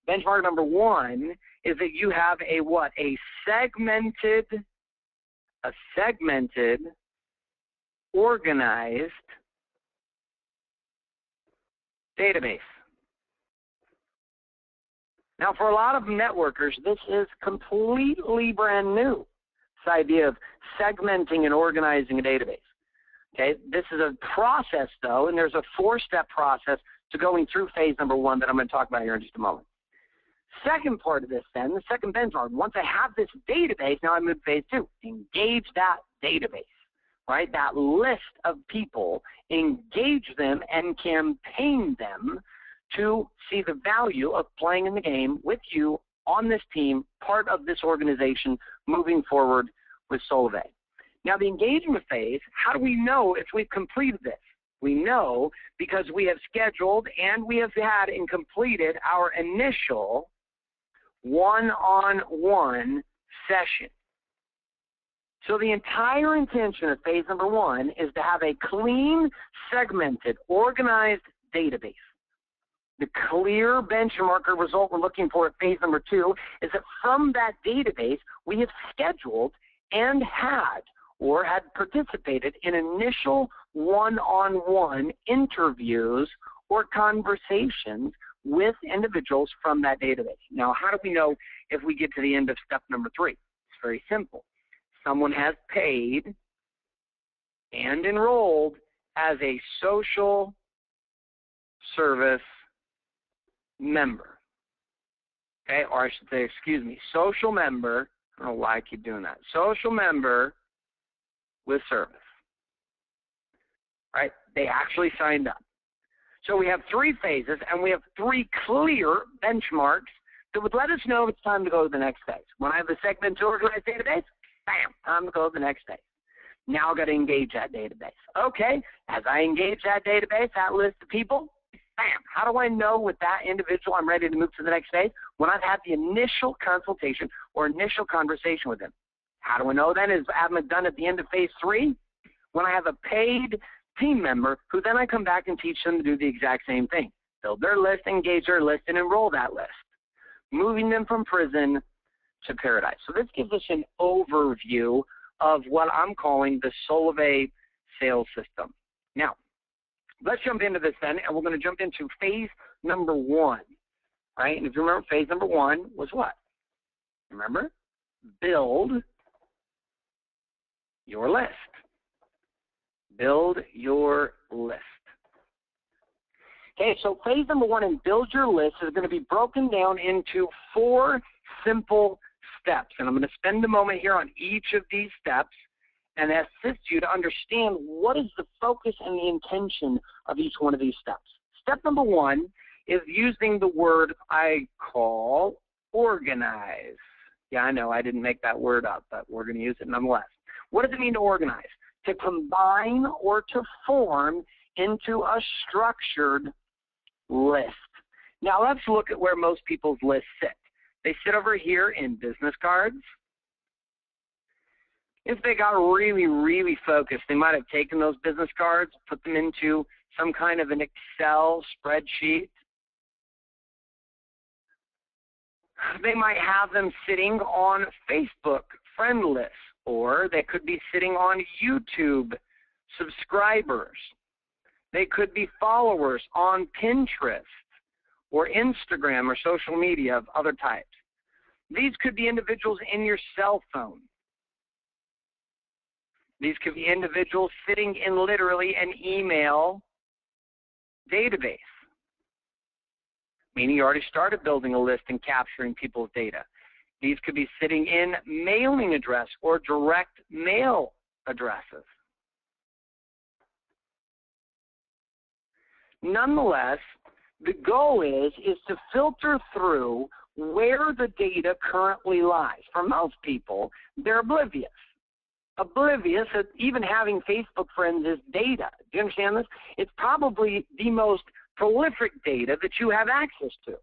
Benchmark number 1 is that you have a what? A segmented, organized database. Now, for a lot of networkers, this is completely brand new, this idea of segmenting and organizing a database. Okay, this is a process, though, and there's a 4-step process to going through phase number 1 that I'm going to talk about here in just a moment. Second part of this, then, the second benchmark, once I have this database, now I move to phase 2. Engage that database, right? That list of people, engage them and campaign them to see the value of playing in the game with you on this team, part of this organization, moving forward with Solivay. Now, the engagement phase, how do we know if we've completed this? We know because we have scheduled and we have had and completed our initial one-on-one session. So the entire intention of phase number 1 is to have a clean, segmented, organized database. The clear benchmarker result we're looking for at phase number 2 is that from that database, we have scheduled and had participated in initial one-on-one interviews or conversations with individuals from that database. Now, how do we know if we get to the end of step number 3? It's very simple. Someone has paid and enrolled as a social service member. Okay, or I should say, excuse me, social member. I don't know why I keep doing that. Social member with service. Right? They actually signed up. So we have 3 phases, and we have 3 clear benchmarks that would let us know if it's time to go to the next phase. When I have the segmented organized database, bam, time to go to the next phase. Now I've got to engage that database. Okay, as I engage that database, that list of people, bam, how do I know with that individual I'm ready to move to the next phase? When I've had the initial consultation or initial conversation with them. How do I know then? Is I'm done at the end of phase 3? When I have a paid team member who then I come back and teach them to do the exact same thing. Build their list, engage their list, and enroll that list. Moving them from prison to paradise. So this gives us an overview of what I'm calling the Solivay sales system. Now, let's jump into this then, and we're going to jump into phase number 1. Right? And if you remember, phase number 1 was what? Remember? Build your list. Build your list. Okay, so phase number 1 in build your list is going to be broken down into 4 simple steps. And I'm going to spend a moment here on each of these steps and assist you to understand what is the focus and the intention of each one of these steps. step number one is using the word I call organize. Yeah, I know I didn't make that word up, but we're going to use it nonetheless. What does it mean to organize? To combine or to form into a structured list. Now let's look at where most people's lists sit. They sit over here in business cards. If they got really, really focused, they might have taken those business cards, put them into some kind of an Excel spreadsheet. They might have them sitting on Facebook friend lists, or they could be sitting on YouTube subscribers. They could be followers on Pinterest or Instagram or social media of other types. These could be individuals in your cell phone. These could be individuals sitting in literally an email database, meaning you already started building a list and capturing people's data. These could be sitting in mailing address or direct mail addresses. Nonetheless, the goal is to filter through where the data currently lies. For most people, they're oblivious. Oblivious that even having Facebook friends is data. Do you understand this? It's probably the most prolific data that you have access to.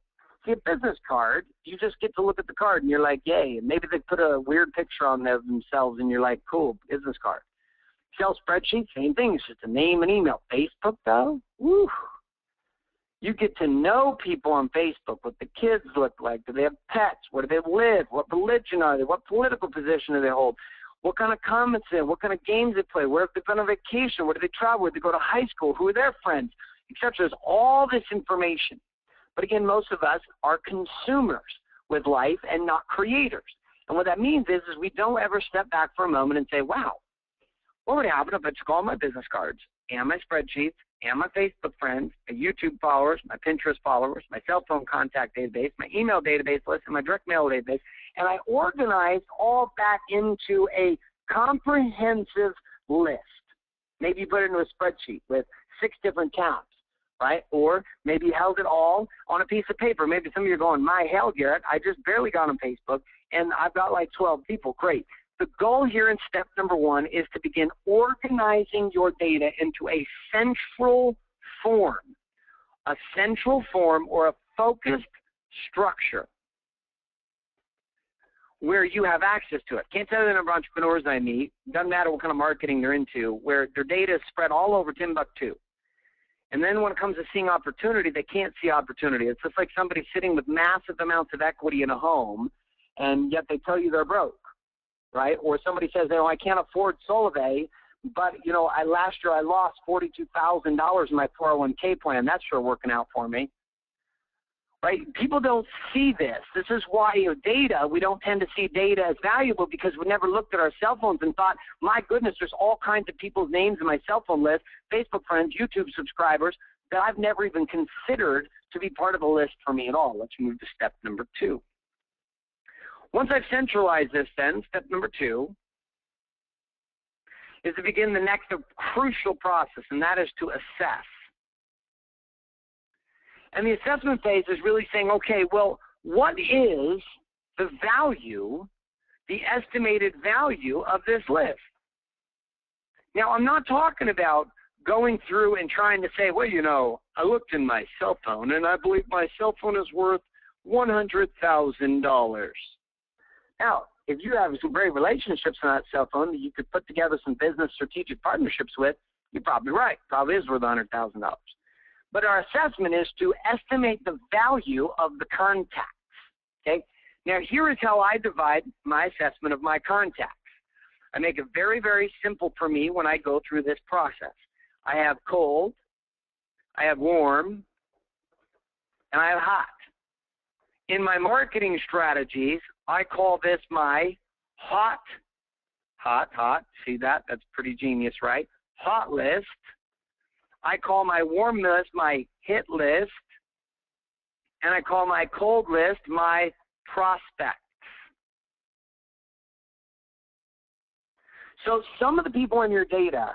See, a business card, you just get to look at the card and you're like, yay. And maybe they put a weird picture on there of themselves and you're like, cool, business card. Excel spreadsheet, same thing. It's just a name and email. Facebook, though, woo. You get to know people on Facebook, what the kids look like. Do they have pets? Where do they live? What religion are they? What political position do they hold? What kind of comments they have? What kind of games they play? Where have they been on vacation? Where do they travel? Where do they go to high school? Who are their friends? Etc. There's all this information. But again, most of us are consumers with life and not creators. And what that means is we don't ever step back for a moment and say, wow, what would happen if I took all my business cards and my spreadsheets and my Facebook friends, my YouTube followers, my Pinterest followers, my cell phone contact database, my email database list, and my direct mail database, and I organized all back into a comprehensive list. Maybe you put it into a spreadsheet with 6 different tabs, right? Or maybe you held it all on a piece of paper. Maybe some of you are going, my hell, Garrett, I just barely got on Facebook, and I've got like 12 people. Great. The goal here in step number 1 is to begin organizing your data into a central form or a focused structure where you have access to it. Can't tell you the number of entrepreneurs I meet, doesn't matter what kind of marketing they're into, where their data is spread all over Timbuktu. And then when it comes to seeing opportunity, they can't see opportunity. It's just like somebody sitting with massive amounts of equity in a home, and yet they tell you they're broke. Right? Or somebody says, I can't afford Solvay, but, last year I lost $42,000 in my 401k plan. That's sure working out for me. Right? People don't see this. This is why data, we don't tend to see data as valuable because we never looked at our cell phones and thought, my goodness, there's all kinds of people's names in my cell phone list, Facebook friends, YouTube subscribers, that I've never even considered to be part of a list for me at all. Let's move to step number 2. Once I've centralized this then, step number 2 is to begin the next crucial process, and that is to assess. And the assessment phase is really saying, okay, well, what is the value, the estimated value of this list? Now, I'm not talking about going through and trying to say, well, I looked in my cell phone, and I believe my cell phone is worth $100,000. Now, if you have some great relationships on that cell phone that you could put together some business strategic partnerships with, you're probably right. Probably is worth $100,000. But our assessment is to estimate the value of the contacts. Okay? Now, here is how I divide my assessment of my contacts. I make it very, very simple for me when I go through this process. I have cold, I have warm, and I have hot. In my marketing strategies, I call this my hot. See that? That's pretty genius, right? Hot list. I call my warm list my hit list. And I call my cold list my prospects. So some of the people in your data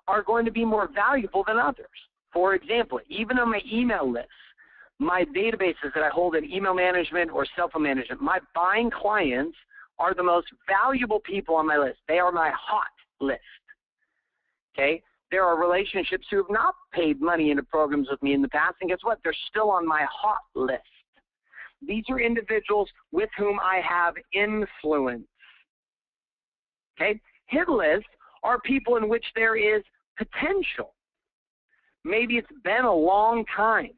are going to be more valuable than others. For example, even on my email list, my databases that I hold in email management or cell phone management, my buying clients are the most valuable people on my list. They are my hot list. Okay? There are relationships who have not paid money into programs with me in the past, and guess what? They're still on my hot list. These are individuals with whom I have influence. Okay? Hit lists are people in which there is potential. Maybe it's been a long time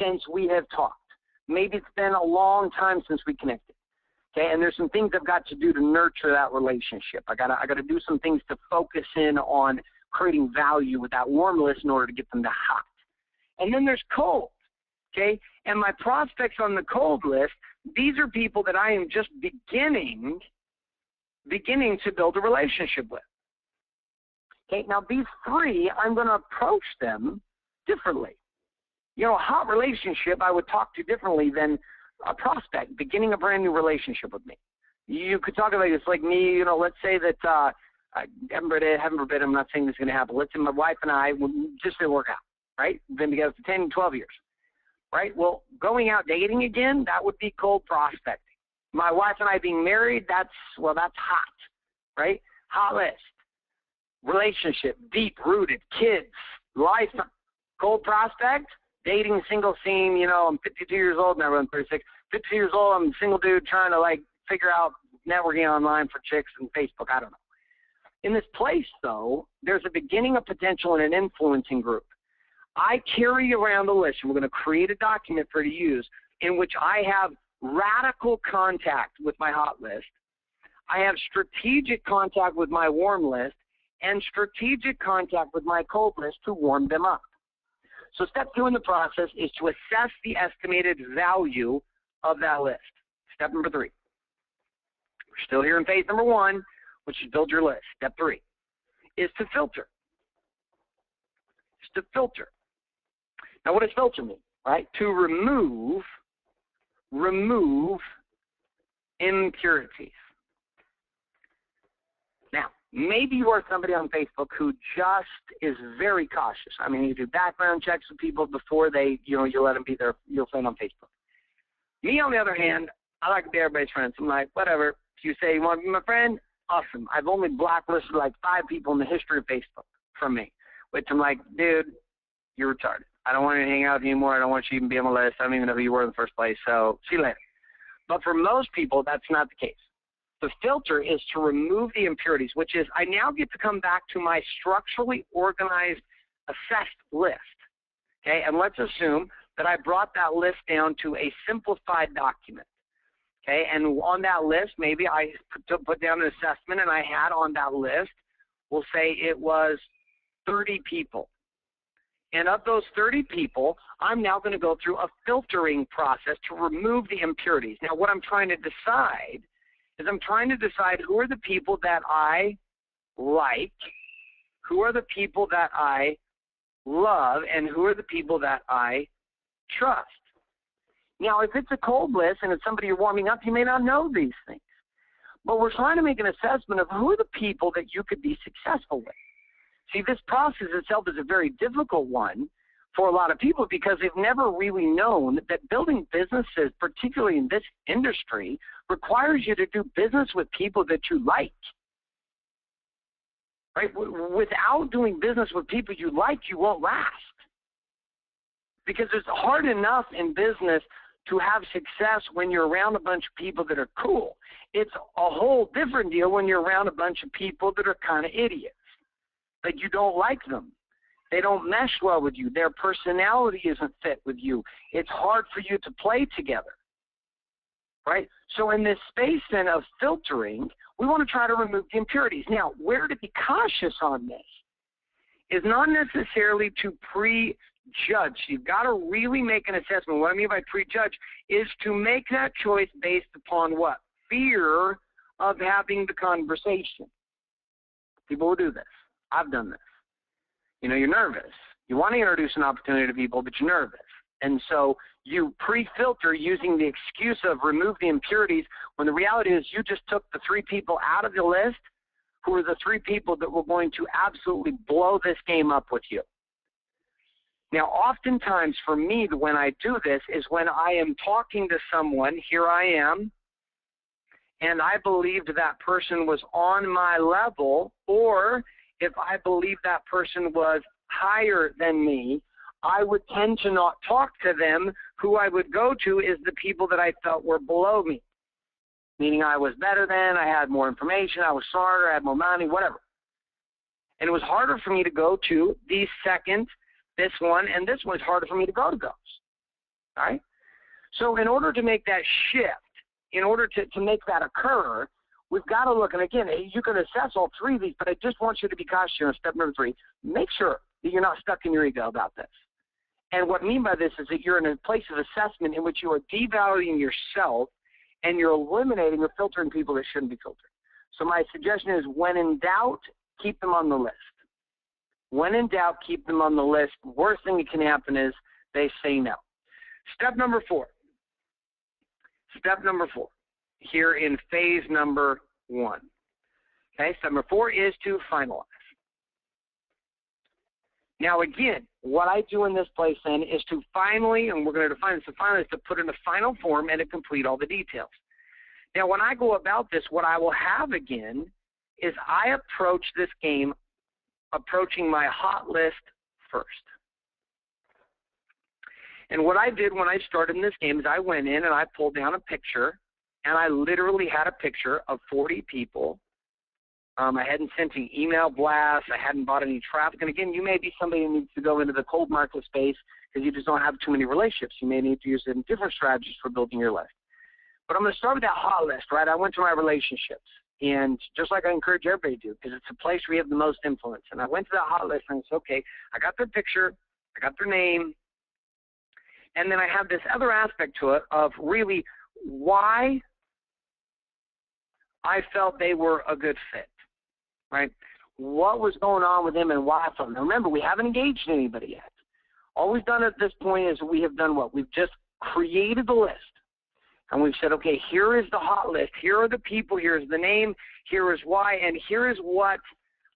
since we have talked. Maybe it's been a long time since we connected. Okay, and there's some things I've got to do to nurture that relationship. I gotta do some things to focus in on creating value with that warm list in order to get them to hot. And then there's cold. Okay, and my prospects on the cold list, these are people that I am just beginning to build a relationship with. Okay, now these three, I'm going to approach them differently. You know, a hot relationship I would talk to differently than a prospect beginning a brand new relationship with me. You could talk about it, it's like me, you know, let's say that, heaven forbid, I'm not saying this is going to happen. Let's say my wife and I just didn't work out, right? Been together for 10, 12 years, right? Well, going out dating again, that would be cold prospecting. My wife and I being married, that's hot, right? Hot list. Relationship, deep-rooted, kids, life, cold prospect, dating, single scene, you know, I'm 52 years old now, I'm 36. 52 years old, I'm a single dude trying to, like, figure out networking online for chicks and Facebook, I don't know. In this place, though, there's a beginning of potential in an influencing group. I carry around a list, and we're going to create a document for you to use, in which I have radical contact with my hot list. I have strategic contact with my warm list, and strategic contact with my cold list to warm them up. So step 2 in the process is to assess the estimated value of that list. Step number 3. We're still here in phase number 1, which is build your list. Step 3 is to filter. It's to filter. Now what does filter mean? Right? To remove impurities. Now, maybe you are somebody on Facebook who just is very cautious. I mean, you do background checks with people before they, you let them be your friend on Facebook. Me, on the other hand, I like to be everybody's friend. So I'm like, whatever. If you say you want to be my friend, awesome. I've only blacklisted like 5 people in the history of Facebook from me, which I'm like, dude, you're retarded. I don't want you to hang out with you anymore. I don't want you to even be on my list. I don't even know who you were in the first place. So see you later. But for most people, that's not the case. The filter is to remove the impurities, which is I now get to come back to my structurally organized, assessed list. Okay, and let's assume that I brought that list down to a simplified document. Okay, and on that list, maybe I put down an assessment, and I had on that list, we'll say it was 30 people. And of those 30 people, I'm now going to go through a filtering process to remove the impurities. Now, what I'm trying to decide is I'm trying to decide who are the people that I like, who are the people that I love, and who are the people that I trust. Now, if it's a cold list and it's somebody you're warming up, you may not know these things. But we're trying to make an assessment of who are the people that you could be successful with. See, this process itself is a very difficult one for a lot of people because they've never really known that building businesses, particularly in this industry, requires you to do business with people that you like. Right? Without doing business with people you like, you won't last. Because it's hard enough in business to have success when you're around a bunch of people that are cool. It's a whole different deal when you're around a bunch of people that are kind of idiots. That you don't like them. They don't mesh well with you. Their personality isn't fit with you. It's hard for you to play together. Right? So in this space then of filtering, we want to try to remove the impurities. Now, where to be cautious on this is not necessarily to prejudge. You've got to really make an assessment. What I mean by prejudge is to make that choice based upon what? Fear of having the conversation. People will do this. I've done this. You're nervous. You want to introduce an opportunity to people, but you're nervous. And so you pre-filter using the excuse of remove the impurities when the reality is you just took the 3 people out of the list who are the 3 people that were going to absolutely blow this game up with you. Now, oftentimes for me, when I do this is when I am talking to someone, here I am, and I believed that person was on my level, or if I believed that person was higher than me, I would tend to not talk to them. Who I would go to is the people that I felt were below me, meaning I was better than, I had more information, I was smarter, I had more money, whatever. And it was harder for me to go to the second, this one, and this one is harder for me to go to those. All right? So in order to make that shift, in order to make that occur, we've got to look, and again, you can assess all three of these, but I just want you to be cautious on step number 3. Make sure that you're not stuck in your ego about this. And what I mean by this is that you're in a place of assessment in which you are devaluing yourself and you're eliminating or filtering people that shouldn't be filtered. So my suggestion is, when in doubt, keep them on the list. When in doubt, keep them on the list. Worst thing that can happen is they say no. Step number 4. Step number 4, here in phase number 1. Okay, step number 4 is to finalize. Now again, what I do in this place then is to finally, and we're going to define this, to finally is to put in a final form and to complete all the details. Now when I go about this, what I will have again is I approach this game approaching my hot list first. And what I did when I started in this game is I went in and I pulled down a picture, and I literally had a picture of 40 people. I hadn't sent an email blast. I hadn't bought any traffic. And again, you may be somebody who needs to go into the cold market space because you just don't have too many relationships. You may need to use some different strategies for building your list. But I'm going to start with that hot list, right? I went to my relationships. And just like I encourage everybody to do, because it's a place where you have the most influence. And I went to that hot list and I said, okay, I got their picture, I got their name, and then I have this other aspect to it of really why I felt they were a good fit, right? What was going on with them and why I felt. Now remember, we haven't engaged anybody yet. All we've done at this point is we have done what? We've just created the list. And we've said, okay, here is the hot list. Here are the people. Here's the name. Here is why. And here is what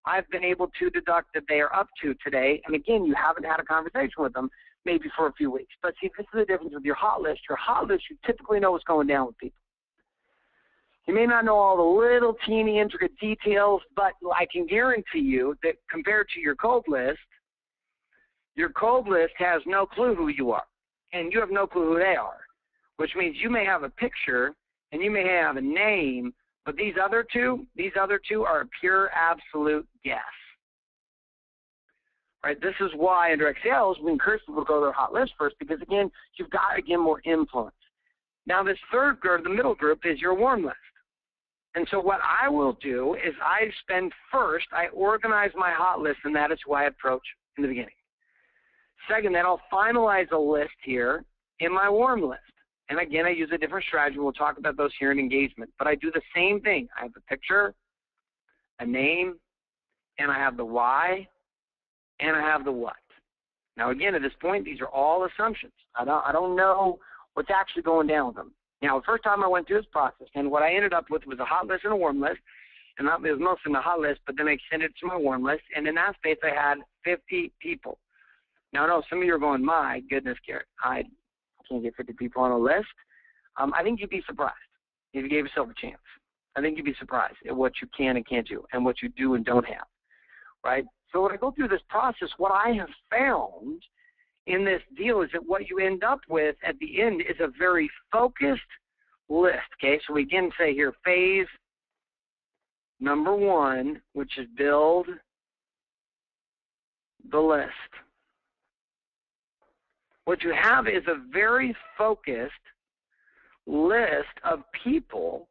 I've been able to deduct that they are up to today. And again, you haven't had a conversation with them maybe for a few weeks. But see, this is the difference with your hot list. Your hot list, you typically know what's going down with people. You may not know all the little teeny intricate details, but I can guarantee you that compared to your cold list has no clue who you are. And you have no clue who they are. Which means you may have a picture and you may have a name, but these other two are a pure absolute guess. Right? This is why in direct sales we encourage people to go to their hot list first, because again, you've got to get more influence. Now this third group, the middle group, is your warm list. And so what I will do is I organize my hot list, and that is who I approach in the beginning. Second, then I'll finalize a list here in my warm list. And again, I use a different strategy. We'll talk about those here in engagement. But I do the same thing. I have a picture, a name, and I have the why, and I have the what. Now, again, at this point, these are all assumptions. I don't know what's actually going down with them. Now, the first time I went through this process, and what I ended up with was a hot list and a warm list. And it was mostly my hot list, but then I extended it to my warm list. And in that space, I had 50 people. Now, I know some of you are going, my goodness, Garrett, I can't get 50 people on a list. I think you'd be surprised if you gave yourself a chance. I think you'd be surprised at what you can and can't do and what you do and don't have, right? So when I go through this process, what I have found in this deal is that what you end up with at the end is a very focused list, okay? So we again say here, phase number 1, which is build the list. What you have is a very focused list of people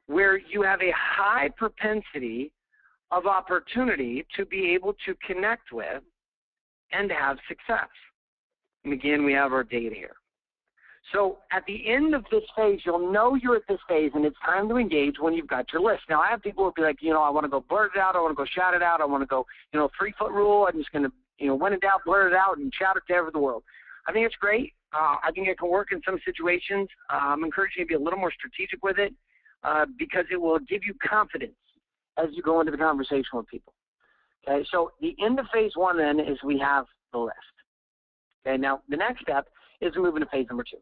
where you have a high propensity of opportunity to be able to connect with and have success. And again, we have our data here. So at the end of this phase, you'll know you're at this phase and it's time to engage when you've got your list. Now, I have people who will be like, I want to go blurt it out, I want to go shout it out, I want to go, 3-foot rule, I'm just going to when in doubt, blurt it out and shout it to every the world. I think it's great. I think it can work in some situations. I'm encouraging you to be a little more strategic with it because it will give you confidence as you go into the conversation with people. Okay, so the end of phase 1 then is we have the list. Okay, now the next step is to move into phase number 2.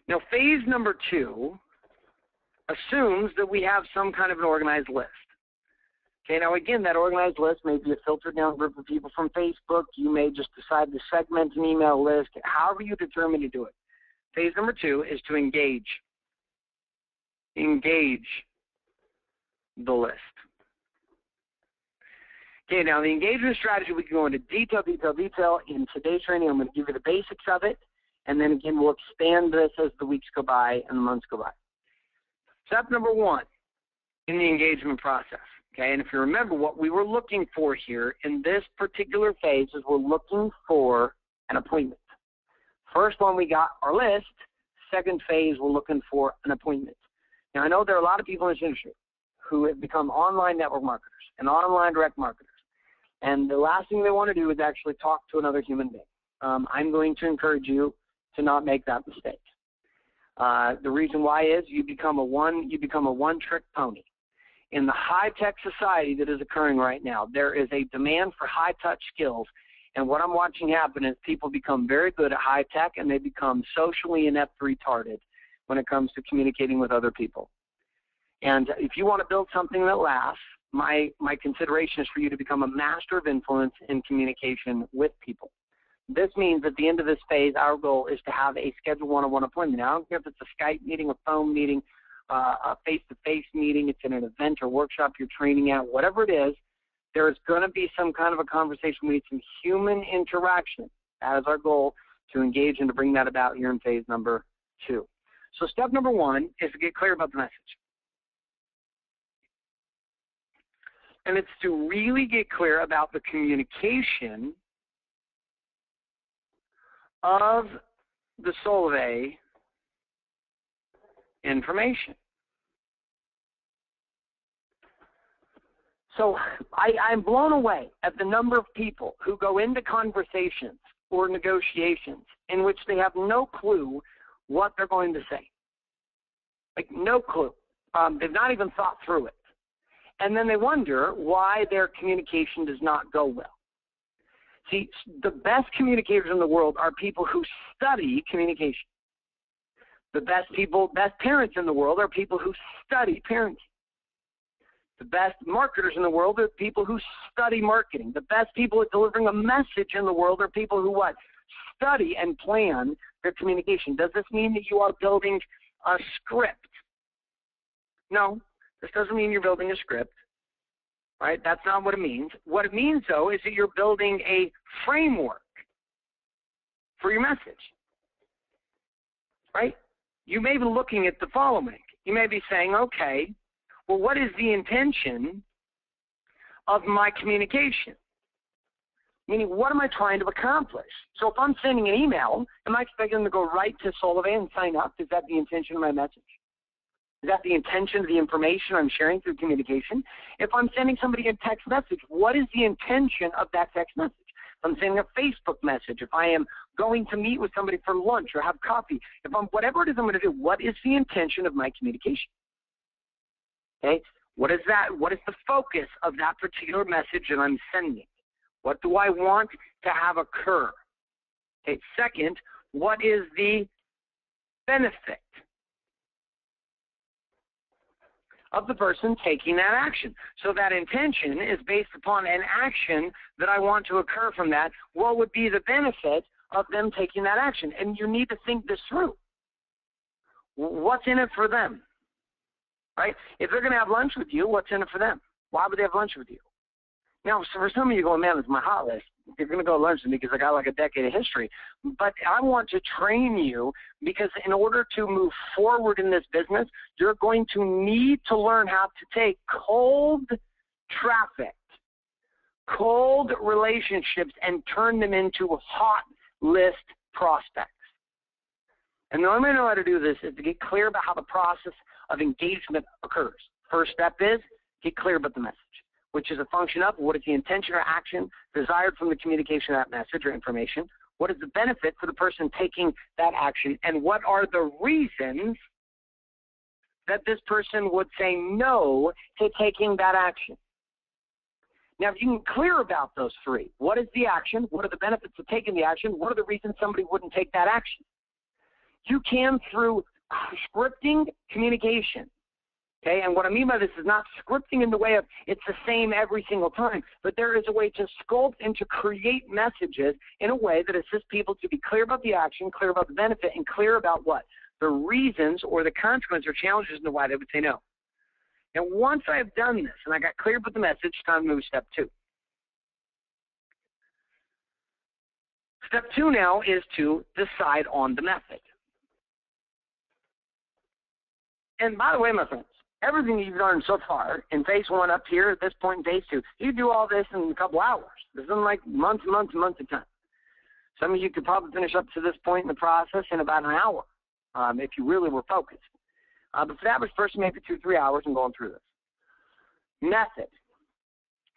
Now, phase number 2 assumes that we have some kind of an organized list. Okay, now again, that organized list may be a filtered down group of people from Facebook. You may just decide to segment an email list, however you determine to do it. Phase number 2 is to engage the list. Okay, now the engagement strategy, we can go into detail. In today's training, I'm going to give you the basics of it, and then again, we'll expand this as the weeks go by and the months go by. Step number 1 in the engagement process. Okay, and if you remember, what we were looking for here in this particular phase is we're looking for an appointment. First one, we got our list. Second phase, we're looking for an appointment. Now, I know there are a lot of people in this industry who have become online network marketers and online direct marketers, and the last thing they want to do is actually talk to another human being. I'm going to encourage you to not make that mistake. The reason why is you become a one-trick pony. In the high-tech society that is occurring right now, there is a demand for high-touch skills, and what I'm watching happen is people become very good at high-tech, and they become socially inept retarded when it comes to communicating with other people. And if you want to build something that lasts, my consideration is for you to become a master of influence in communication with people. This means at the end of this phase, our goal is to have a scheduled one-on-one appointment. Now, I don't care if it's a Skype meeting, a phone meeting, a face-to-face meeting, it's in an event or workshop you're training at, whatever it is, there's going to be some kind of a conversation. We need some human interaction. That is our goal, to engage and to bring that about here in phase number 2. So step number 1 is to get clear about the message. And it's to really get clear about the communication of the Solvay information. So I'm blown away at the number of people who go into conversations or negotiations in which they have no clue what they're going to say. Like, no clue. They've not even thought through it. And then they wonder why their communication does not go well. See, the best communicators in the world are people who study communication. The best parents in the world are people who study parenting. The best marketers in the world are people who study marketing. The best people at delivering a message in the world are people who what? Study and plan their communication. Does this mean that you are building a script? No, this doesn't mean you're building a script. Right? That's not what it means. What it means, though, is that you're building a framework for your message. Right? You may be looking at the following. You may be saying, okay, well, what is the intention of my communication? Meaning, what am I trying to accomplish? So if I'm sending an email, am I expecting them to go right to Solvay and sign up? Is that the intention of my message? Is that the intention of the information I'm sharing through communication? If I'm sending somebody a text message, what is the intention of that text message? If I'm sending a Facebook message, if I am going to meet with somebody for lunch or have coffee, whatever it is I'm going to do, what is the intention of my communication? Okay? What is that? What is the focus of that particular message that I'm sending? What do I want to have occur? Okay. Second, what is the benefit of the person taking that action? So that intention is based upon an action that I want to occur from that. What would be the benefit of them taking that action? And you need to think this through. What's in it for them? Right? If they're going to have lunch with you, what's in it for them? Why would they have lunch with you? Now, so for some of you going, man, it's my hot list. You're going to go to lunch with me because I got like a decade of history. But I want to train you because in order to move forward in this business, you're going to need to learn how to take cold traffic, cold relationships, and turn them into hot list prospects. And the only way I know how to do this is to get clear about how the process of engagement occurs. First step is get clear about the message, which is a function of what is the intention or action desired from the communication of that message or information, what is the benefit for the person taking that action, and what are the reasons that this person would say no to taking that action. Now, if you can clear about those three, what is the action? What are the benefits of taking the action? What are the reasons somebody wouldn't take that action? You can, through scripting communication, okay? And what I mean by this is not scripting in the way of it's the same every single time, but there is a way to sculpt and to create messages in a way that assists people to be clear about the action, clear about the benefit, and clear about what? The reasons or the consequences or challenges in the why they would say no. And once I've done this and I got clear about the message, time to move to step 2. Step 2 now is to decide on the method. And by the way, my friends, everything you've learned so far in phase 1 up here at this point in phase 2, you do all this in a couple hours. This isn't like months and months and months of time. Some of you could probably finish up to this point in the process in about an hour if you really were focused. But for the average person, maybe 2-3 hours in going through this. Method.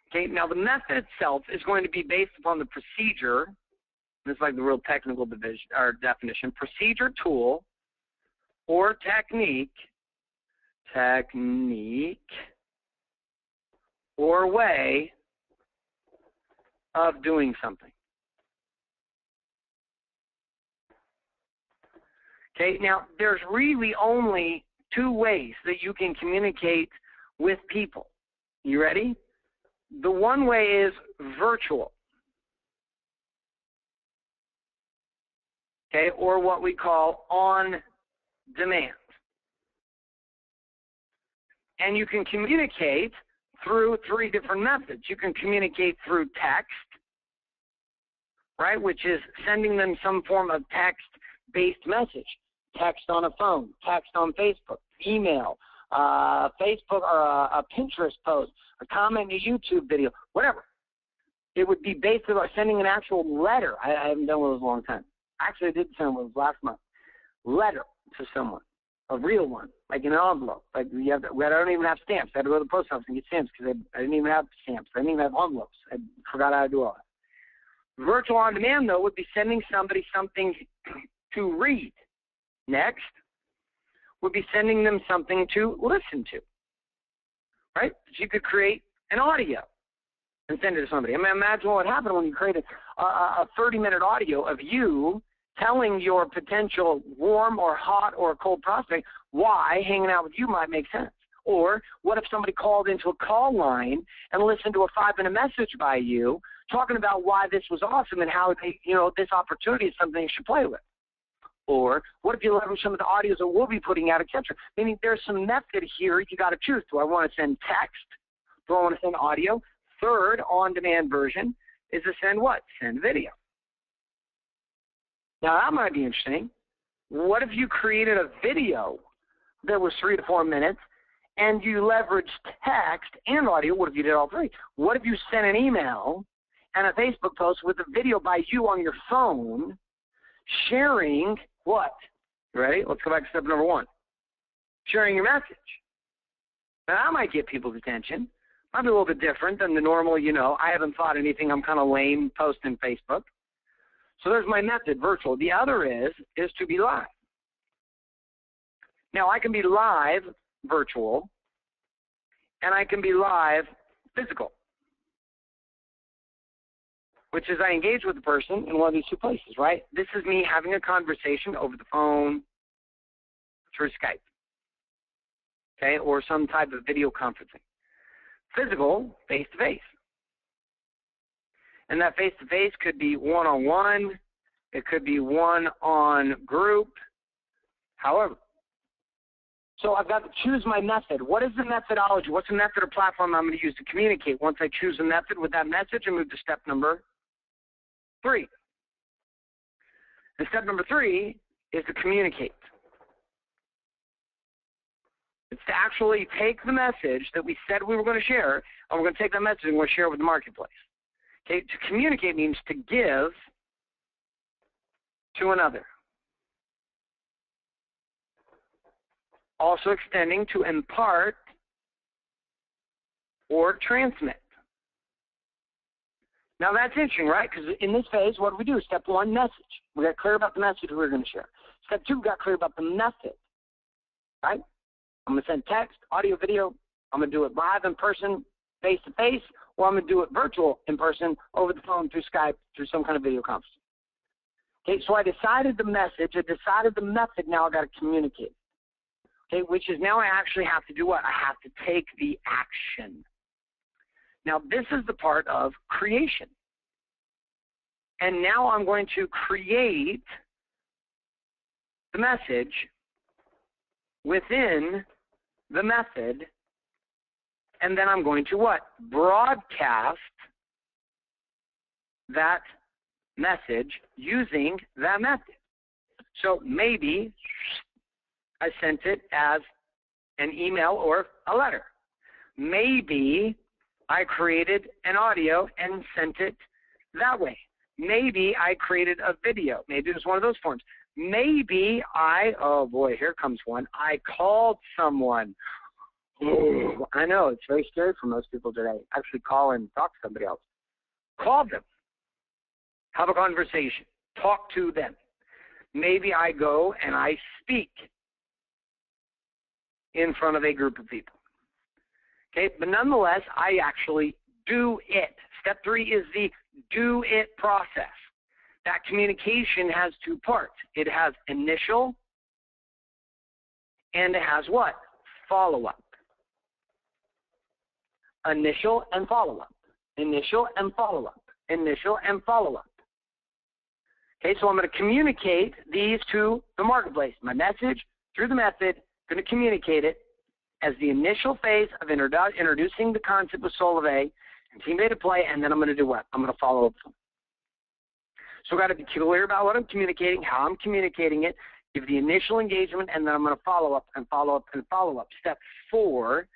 Okay, now the method itself is going to be based upon the procedure. This is like the real technical division or definition. Procedure, tool, or technique, or way of doing something. Okay, now there's really only 2 ways that you can communicate with people. You ready? The one way is virtual. Okay, or what we call on demand. And you can communicate through 3 different methods. You can communicate through text, right, which is sending them some form of text-based message. Text on a phone, text on Facebook, email, Facebook or a Pinterest post, a comment in a YouTube video, whatever. It would be basically like sending an actual letter. I haven't done one of those in a long time. Actually, I did send one last month. Letter to someone, a real one, like in an envelope. Like I don't even have stamps. I had to go to the post office and get stamps because I didn't even have stamps. I didn't even have envelopes. I forgot how to do all that. Virtual on demand, though, would be sending somebody something to read. Next would be sending them something to listen to, right? So you could create an audio and send it to somebody. I mean, imagine what would happen when you created a 30-minute audio of you telling your potential warm or hot or cold prospect why hanging out with you might make sense. Or what if somebody called into a call line and listened to a 5-minute message by you talking about why this was awesome and how they, this opportunity is something you should play with. Or what if you leverage some of the audios that we'll be putting out, etc. Meaning there's some method here you got to choose. Do I want to send text? Do I want to send audio? Third on-demand version is to send what? Send video. Now that might be interesting. What if you created a video that was 3 to 4 minutes and you leveraged text and audio? What if you did all 3? What if you sent an email and a Facebook post with a video by you on your phone sharing what? You ready? Let's go back to step number 1. Sharing your message. Now, that might get people's attention. Might be a little bit different than the normal, I haven't thought anything, I'm kind of lame, posting Facebook. So there's my method, virtual. The other is to be live. Now, I can be live, virtual, and I can be live, physical, which is I engage with the person in one of these 2 places, right? This is me having a conversation over the phone, through Skype, okay, or some type of video conferencing. Physical, face-to-face. And that face-to-face could be one-on-one. It could be one-on-group, however. So I've got to choose my method. What is the methodology? What's the method or platform I'm going to use to communicate? Once I choose a method with that message, I move to step number 3. And step number 3 is to communicate. It's to actually take the message that we said we were going to share, and we're going to take that message and we're going to share it with the marketplace. Okay, to communicate means to give to another. Also extending to impart or transmit. Now that's interesting, right? Because in this phase, what do we do? Step 1, message. We got clear about the message we're going to share. Step 2, we got clear about the method, right? I'm going to send text, audio, video. I'm going to do it live in person, face-to-face, or I'm going to do it virtual in person, over the phone, through Skype, through some kind of video conference. Okay, so I decided the message, I decided the method, now I got to communicate. Okay, which is now I actually have to do what? I have to take the action. Now this is the part of creation. And now I'm going to create the message within the method, and then I'm going to what? Broadcast that message using that method. So maybe I sent it as an email or a letter. Maybe I created an audio and sent it that way. Maybe I created a video. Maybe it was one of those forms. Maybe oh boy, here comes one. I called someone. Oh, I know, it's very scary for most people today. Actually call and talk to somebody else. Call them. Have a conversation. Talk to them. Maybe I go and I speak in front of a group of people. Okay, but nonetheless, I actually do it. Step 3 is the do it process. That communication has 2 parts. It has initial and it has what? Follow-up. Initial and follow-up. Initial and follow-up. Initial and follow-up. Okay, so I'm going to communicate these to the marketplace. My message through the method, going to communicate it as the initial phase of introducing the concept of Solvay and team data play, and then I'm going to do what? I'm going to follow up. So I've got to be clear about what I'm communicating, how I'm communicating it, give the initial engagement, and then I'm going to follow up and follow up and follow up. Step 4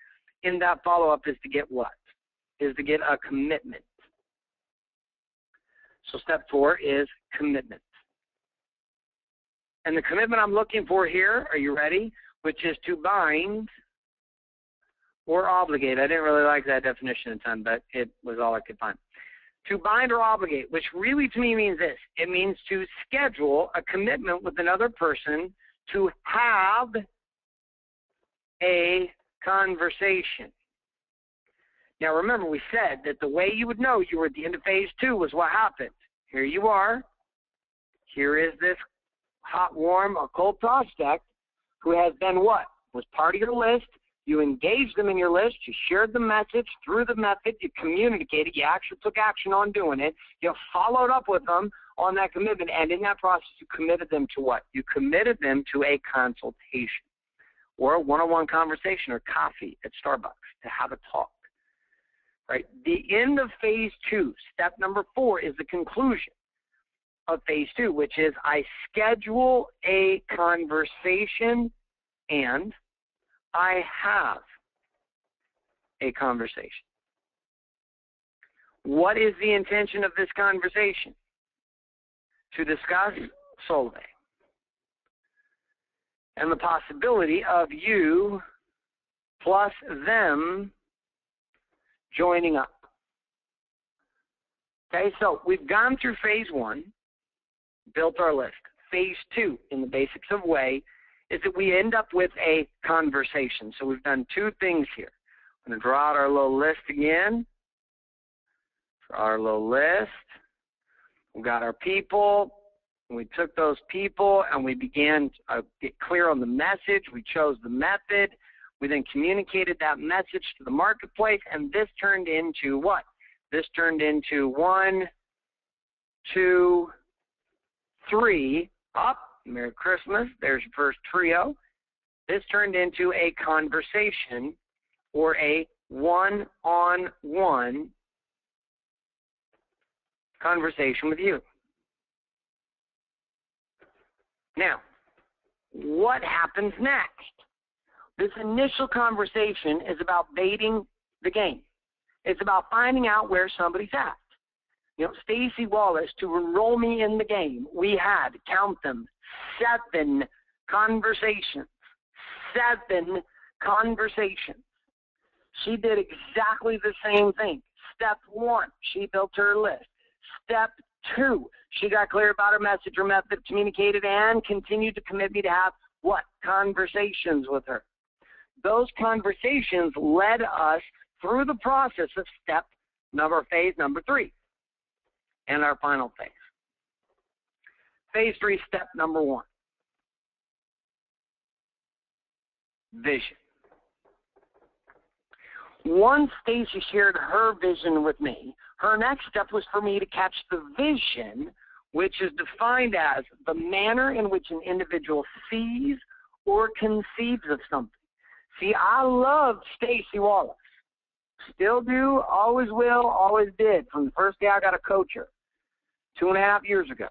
in that follow-up is to get what? Is to get a commitment. So step 4 is commitment. And the commitment I'm looking for here, are you ready? Which is to bind or obligate. I didn't really like that definition at the time, but it was all I could find. To bind or obligate, which really to me means this. It means to schedule a commitment with another person to have a conversation. Now remember, we said that the way you would know you were at the end of phase 2 was what happened. Here you are. Here is this hot, warm, or cold prospect who has been what? Was part of your list. You engaged them in your list. You shared the message through the method. You communicated. You actually took action on doing it. You followed up with them on that commitment. And in that process, you committed them to what? You committed them to a consultation or a one-on-one conversation or coffee at Starbucks to have a talk. Right? The end of phase 2, step number 4, is the conclusion of phase 2, which is I schedule a conversation and I have a conversation. What is the intention of this conversation? To discuss Solvay and the possibility of you plus them joining up. Okay, so we've gone through phase 1, built our list. Phase 2, in the basics of way, is that we end up with a conversation. So we've done 2 things here. I'm going to draw out our little list again. For our little list, we got our people. We took those people and we began to get clear on the message. We chose the method. We then communicated that message to the marketplace, and this turned into what? This turned into 1, 2, 3, up. Merry Christmas. There's your first trio. This turned into a conversation or a one-on-one conversation with you. Now, what happens next? This initial conversation is about baiting the game. It's about finding out where somebody's at. You know, Stacy Wallace, to enroll me in the game, we had, count them, 7 conversations. 7 conversations. She did exactly the same thing. Step 1, she built her list. Step 2, she got clear about her message, her method, communicated, and continued to commit me to have what? Conversations with her. Those conversations led us through the process of phase number 3 and our final phase. Phase 3, step number 1. Vision. Once Stacy shared her vision with me, her next step was for me to catch the vision, which is defined as the manner in which an individual sees or conceives of something. See, I loved Stacy Wallace. Still do, always will, always did, from the first day I got to coach her 2.5 years ago.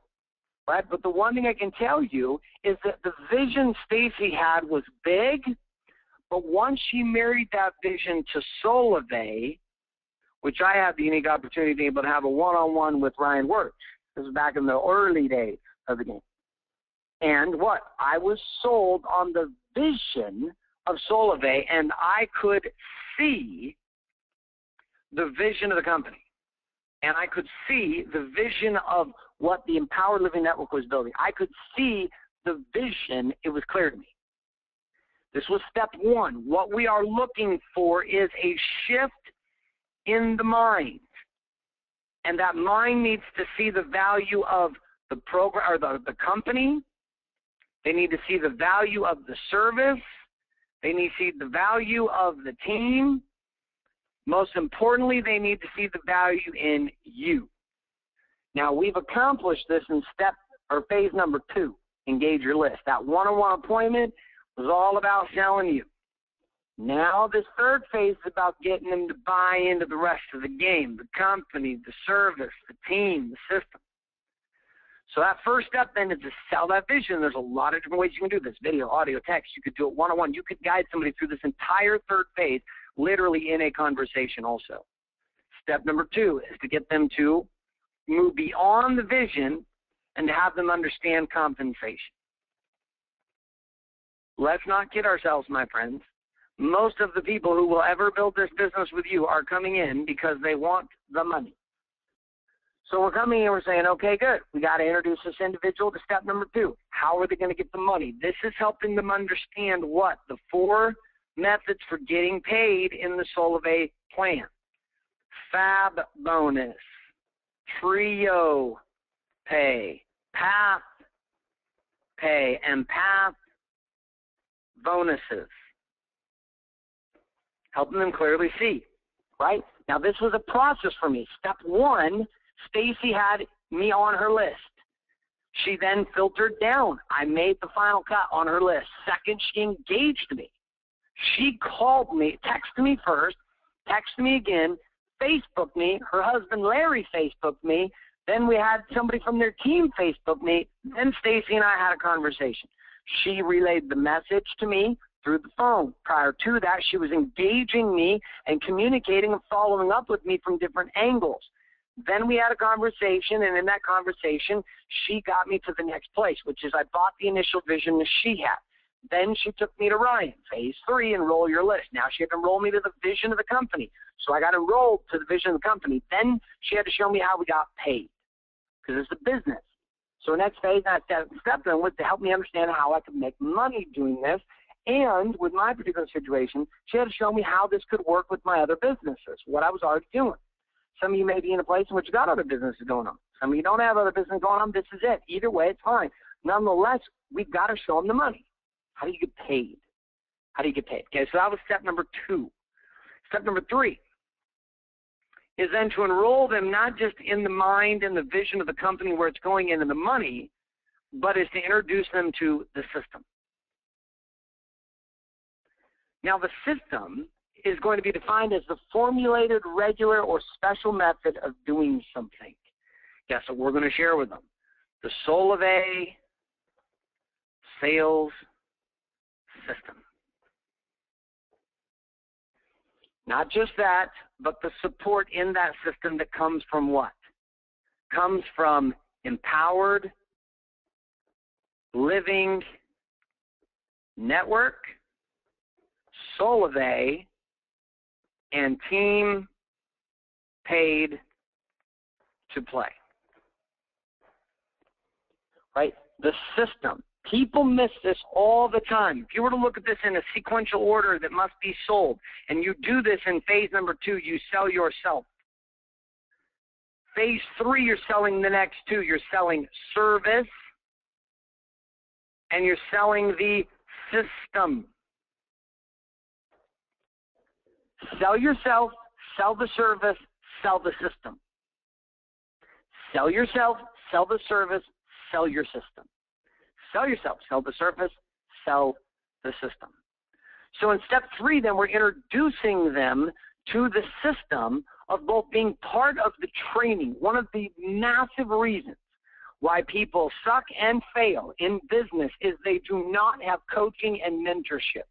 Right? But the one thing I can tell you is that the vision Stacy had was big, but once she married that vision to Solivay, which I had the unique opportunity to be able to have a one-on-one with Ryan Wirtz. This was back in the early days of the game. And what? I was sold on the vision of Solivay, and I could see the vision of the company. And I could see the vision of what the Empowered Living Network was building. I could see the vision. It was clear to me. This was step 1. What we are looking for is a shift in the mind. And that mind needs to see the value of the program or the company. They need to see the value of the service. They need to see the value of the team. Most importantly, they need to see the value in you. Now, we've accomplished this in phase number 2, engage your list. That one-on-one appointment was all about selling you. Now this third phase is about getting them to buy into the rest of the game, the company, the service, the team, the system. So that first step then is to sell that vision. There's a lot of different ways you can do this: video, audio, text. You could do it one-on-one. You could guide somebody through this entire third phase, literally in a conversation also. Step number 2 is to get them to move beyond the vision and to have them understand compensation. Let's not kid ourselves, my friends. Most of the people who will ever build this business with you are coming in because they want the money. So we're coming in and we're saying, okay, good. We got to introduce this individual to step number 2. How are they going to get the money? This is helping them understand what? The 4 methods for getting paid in the Solivay plan. Fab bonus, trio pay, path pay, and path bonuses. Helping them clearly see, right? Now, this was a process for me. Step 1, Stacy had me on her list. She then filtered down. I made the final cut on her list. Second, she engaged me. She called me, texted me first, texted me again, Facebooked me. Her husband, Larry, Facebooked me. Then we had somebody from their team Facebook me. Then Stacy and I had a conversation. She relayed the message to me through the phone. Prior to that, she was engaging me and communicating and following up with me from different angles. Then we had a conversation, and in that conversation, she got me to the next place, which is I bought the initial vision that she had. Then she took me to Ryan, phase 3, enroll your list. Now she had to enroll me to the vision of the company. So I got enrolled to the vision of the company. Then she had to show me how we got paid, because it's a business. So the next phase I stepped in was to help me understand how I could make money doing this. And with my particular situation, she had to show me how this could work with my other businesses, what I was already doing. Some of you may be in a place in which you got other businesses going on. Some of you don't have other business going on. This is it. Either way, it's fine. Nonetheless, we've got to show them the money. How do you get paid? How do you get paid? Okay, so that was step number 2. Step number 3 is then to enroll them not just in the mind and the vision of the company where it's going into the money, but is to introduce them to the system. Now, the system is going to be defined as the formulated, regular, or special method of doing something. Guess what we're going to share with them? The Solivay sales system. Not just that, but the support in that system that comes from what? Comes from Empowered Living Network, Solivay, and Team Paid to Play. Right? The system, People miss this all the time. If you were to look at this in a sequential order that must be sold, and you do this in phase number 2, you sell yourself. Phase 3, you're selling the next 2. You're selling service, and you're selling the system. Sell yourself, sell the service, sell the system. Sell yourself, sell the service, sell your system. Sell yourself, sell the service, sell the system. So in step 3, then, we're introducing them to the system of both being part of the training. One of the massive reasons why people suck and fail in business is they do not have coaching and mentorship,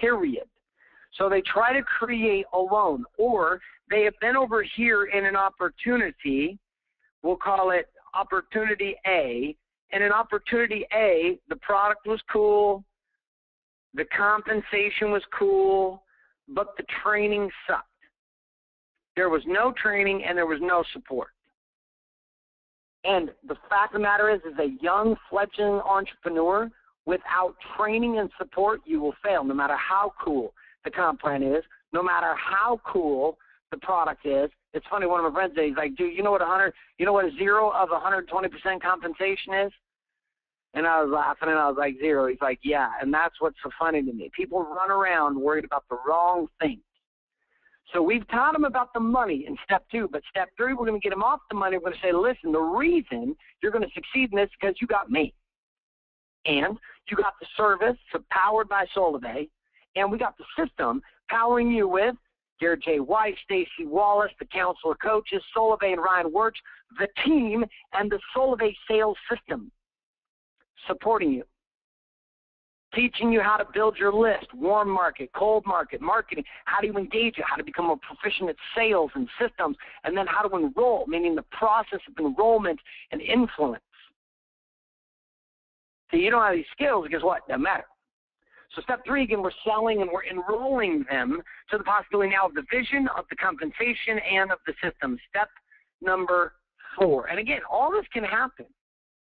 period. So they try to create alone, or they have been over here in an opportunity, we'll call it opportunity A, and in opportunity A, the product was cool, the compensation was cool, but the training sucked. There was no training and there was no support. And the fact of the matter is a young, fledgling entrepreneur, without training and support, you will fail, no matter how cool the comp plan is, no matter how cool the product is. It's funny, one of my friends said, he's like, dude, you know what a 0 of 120% compensation is? And I was laughing, and I was like, 0. He's like, yeah, and that's what's so funny to me. People run around worried about the wrong things. So we've taught them about the money in step 2, but step 3, we're going to get them off the money. We're going to say, listen, the reason you're going to succeed in this is because you got me. And you got the service, so powered by Solivay, and we got the system powering you with Garrett J. White, Stacy Wallace, the Council of Coaches, Solivay and Ryan Wirtz, the team, and the Solivay sales system supporting you, teaching you how to build your list, warm market, cold market, marketing, how do you engage it, how to become a proficient at sales and systems, and then how to enroll, meaning the process of enrollment and influence. So you don't have these skills, guess what? Doesn't matter. So step 3, again, we're selling and we're enrolling them to the possibility now of the vision, of the compensation, and of the system. Step number 4. And again, all this can happen.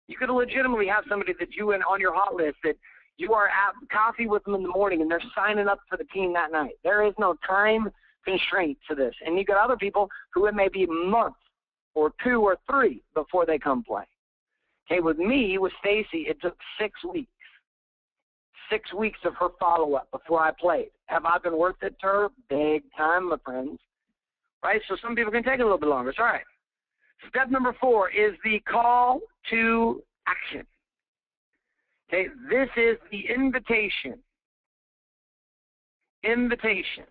You could legitimately have somebody that you on your hot list that you are at coffee with them in the morning and they're signing up for the team that night. There is no time constraint to this. And you got other people who it may be a month or 2 or 3 before they come play. Okay, with me, with Stacy, it took 6 weeks. 6 weeks of her follow-up before I played. Have I been worth it to her? Big time, my friends. Right? So some people can take a little bit longer. It's all right. Step number 4 is the call to action. Okay, this is the invitation. Invitation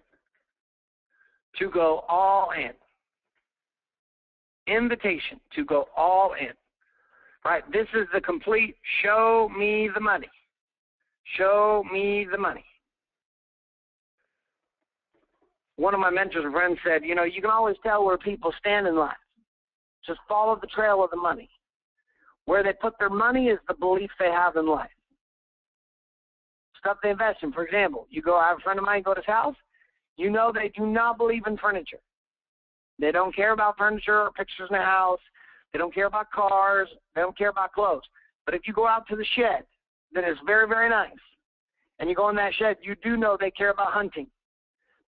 to go all in. Invitation to go all in. Right? This is the complete show me the money. Show me the money. One of my mentors and friends said, you know, you can always tell where people stand in life. Just follow the trail of the money. Where they put their money is the belief they have in life. Stuff they invest in. For example, I have a friend of mine, go to his house, you know they do not believe in furniture. They don't care about furniture or pictures in the house. They don't care about cars. They don't care about clothes. But if you go out to the shed, that is very, very nice, and you go in that shed, you do know they care about hunting.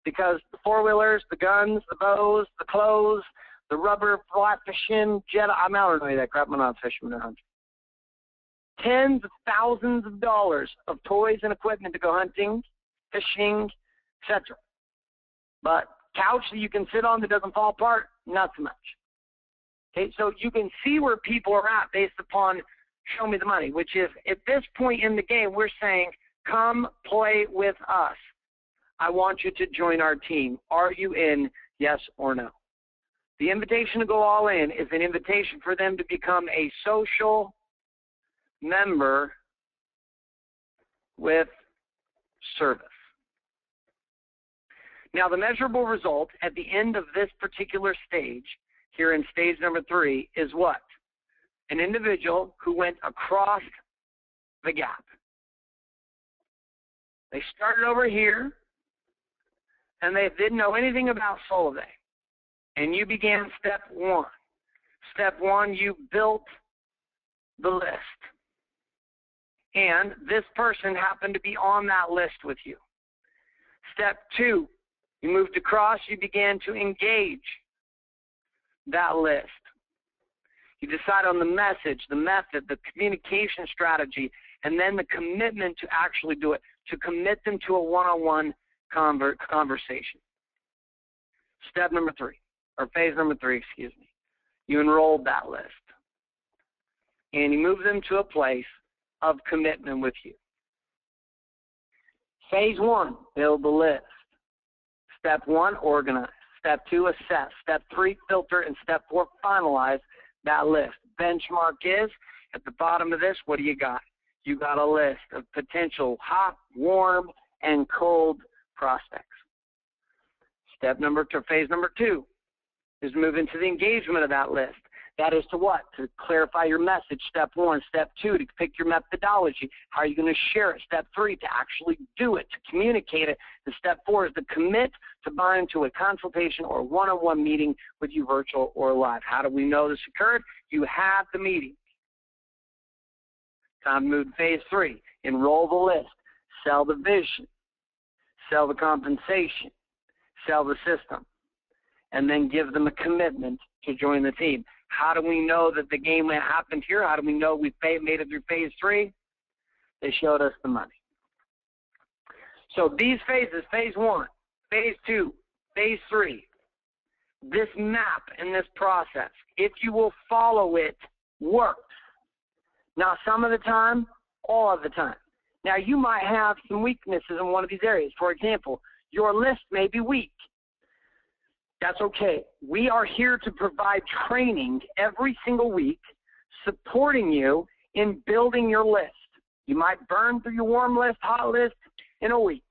Because the four-wheelers, the guns, the bows, the clothes, the rubber, flat fishing, jet, I'm not really that crap. I'm not fishing or hunting. Tens of thousands of dollars of toys and equipment to go hunting, fishing, etc. But couch that you can sit on that doesn't fall apart, not so much. Okay, so you can see where people are at based upon show me the money, which is at this point in the game, we're saying, come play with us. I want you to join our team. Are you in, yes or no? The invitation to go all in is an invitation for them to become a social member with service. Now, the measurable result at the end of this particular stage, here in stage number 3, is what? An individual who went across the gap. They started over here, and they didn't know anything about Solivay. And you began step 1. Step 1, you built the list. and this person happened to be on that list with you. Step 2, you moved across, you began to engage that list. You decide on the message, the method, the communication strategy, and then the commitment to actually do it, to commit them to a one-on-one conversation. Step number 3, or phase number 3, excuse me. You enrolled that list. And you move them to a place of commitment with you. Phase 1, build the list. Step 1, organize. Step 2, assess. Step 3, filter. And step 4, finalize that list. Benchmark is, at the bottom of this, what do you got? You got a list of potential hot, warm, and cold prospects. Step number 2, phase number 2 is move into the engagement of that list. That is to what? To clarify your message, step 1. Step 2, to pick your methodology. How are you going to share it? Step 3, to actually do it, to communicate it. And step 4 is to commit to buy into a consultation or one-on-one meeting with you, virtual or live. How do we know this occurred? You have the meeting. Time to move to phase 3. Enroll the list. Sell the vision. Sell the compensation. Sell the system. And then give them a commitment to join the team. How do we know that the game happened here? How do we know we made it through phase 3? They showed us the money. So these phases, phase 1, phase 2, phase 3, this map and this process, if you will follow it, works. Now, some of the time, all of the time. Now, you might have some weaknesses in one of these areas. For example, your list may be weak. That's okay. We are here to provide training every single week, supporting you in building your list. You might burn through your warm list, hot list in a week.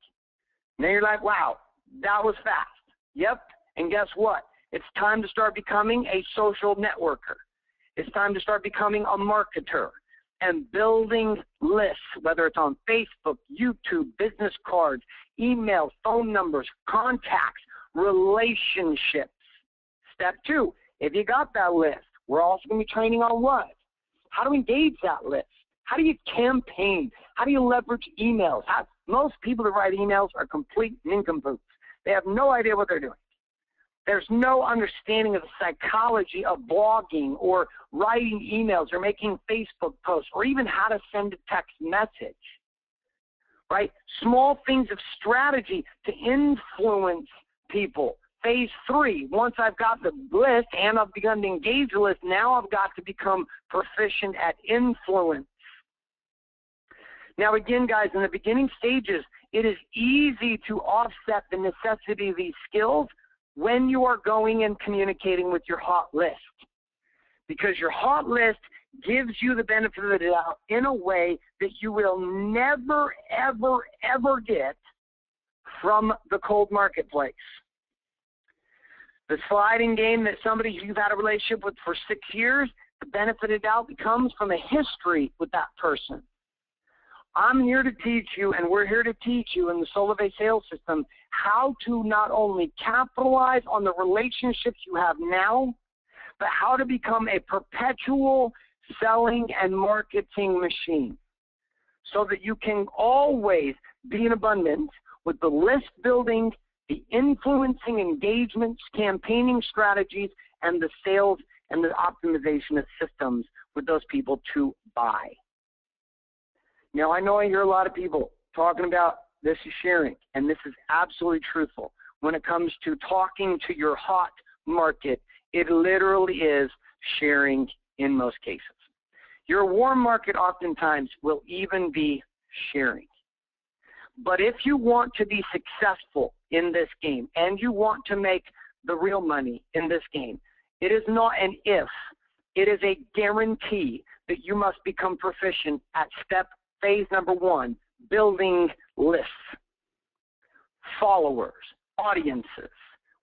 Now you're like, wow, that was fast. Yep, and guess what? It's time to start becoming a social networker. It's time to start becoming a marketer and building lists, whether it's on Facebook, YouTube, business cards, email, phone numbers, contacts, relationships. Step 2, if you got that list, we're also going to be training on what? How to engage that list. How do you campaign? How do you leverage emails? Most people that write emails are complete nincompoops. They have no idea what they're doing. There's no understanding of the psychology of blogging or writing emails or making Facebook posts or even how to send a text message, right? Small things of strategy to influence people. Phase 3, once I've got the list and I've begun to engage the list, now I've got to become proficient at influence. Now again, guys, in the beginning stages, it is easy to offset the necessity of these skills when you are going and communicating with your hot list. Because your hot list gives you the benefit of the doubt in a way that you will never, ever, ever get from the cold marketplace. The sliding game that somebody you've had a relationship with for 6 years, the benefit of doubt comes from a history with that person. I'm here to teach you, and we're here to teach you in the Solivay sales system how to not only capitalize on the relationships you have now, but how to become a perpetual selling and marketing machine so that you can always be in abundance with the list building, the influencing engagements, campaigning strategies, and the sales and the optimization of systems with those people to buy. Now, I know I hear a lot of people talking about this is sharing, and this is absolutely truthful. When it comes to talking to your hot market, it literally is sharing in most cases. Your warm market oftentimes will even be sharing. But if you want to be successful in this game and you want to make the real money in this game, it is not an if, it is a guarantee that you must become proficient at phase number 1, building lists, followers, audiences.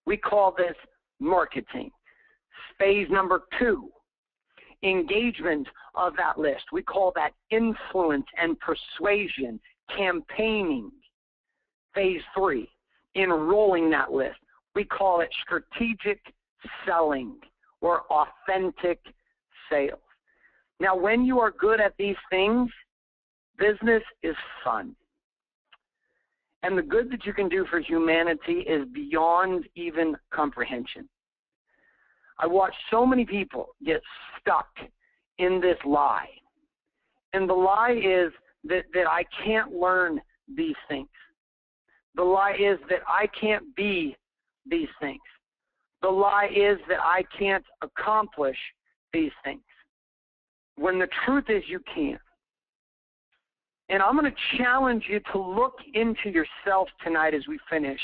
We call this marketing. Phase number 2, engagement of that list. We call that influence and persuasion, campaigning. Phase 3, enrolling that list. We call it strategic selling or authentic sales. Now, when you are good at these things, Business is fun. And the good that you can do for humanity is beyond even comprehension. I watch so many people get stuck in this lie. And the lie is that I can't learn these things. The lie is that I can't be these things. The lie is that I can't accomplish these things. When the truth is you can. And I'm going to challenge you to look into yourself tonight as we finish.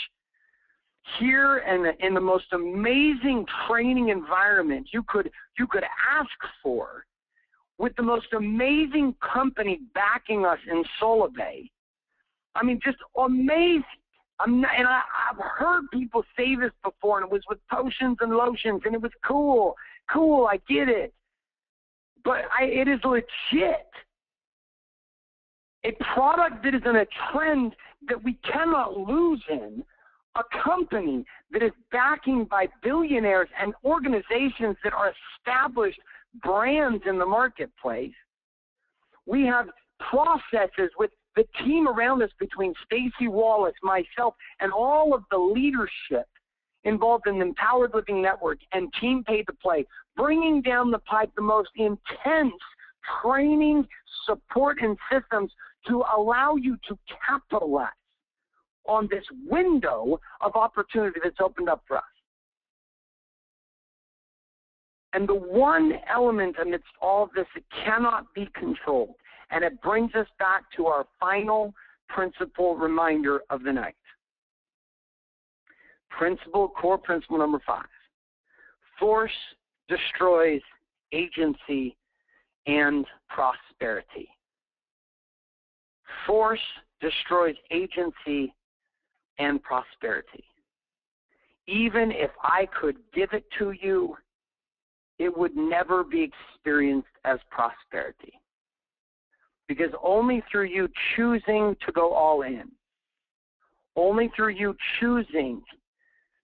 Here in the most amazing training environment you could ask for, with the most amazing company backing us in Solobay. I mean, just amazing. I've heard people say this before, and it was with potions and lotions, and it was cool. Cool, I get it. But it is legit. A product that is in a trend that we cannot lose in, a company that is backing by billionaires and organizations that are established brands in the marketplace. We have processes with the team around us between Stacy Wallace, myself, and all of the leadership involved in the Empowered Living Network and Team Pay to Play, bringing down the pipe the most intense training, support, and systems to allow you to capitalize on this window of opportunity that's opened up for us. And the one element amidst all of this that cannot be controlled, and it brings us back to our final principle reminder of the night. Core principle number 5. Force destroys agency and prosperity. Force destroys agency and prosperity. Even if I could give it to you, it would never be experienced as prosperity. Because only through you choosing to go all in, only through you choosing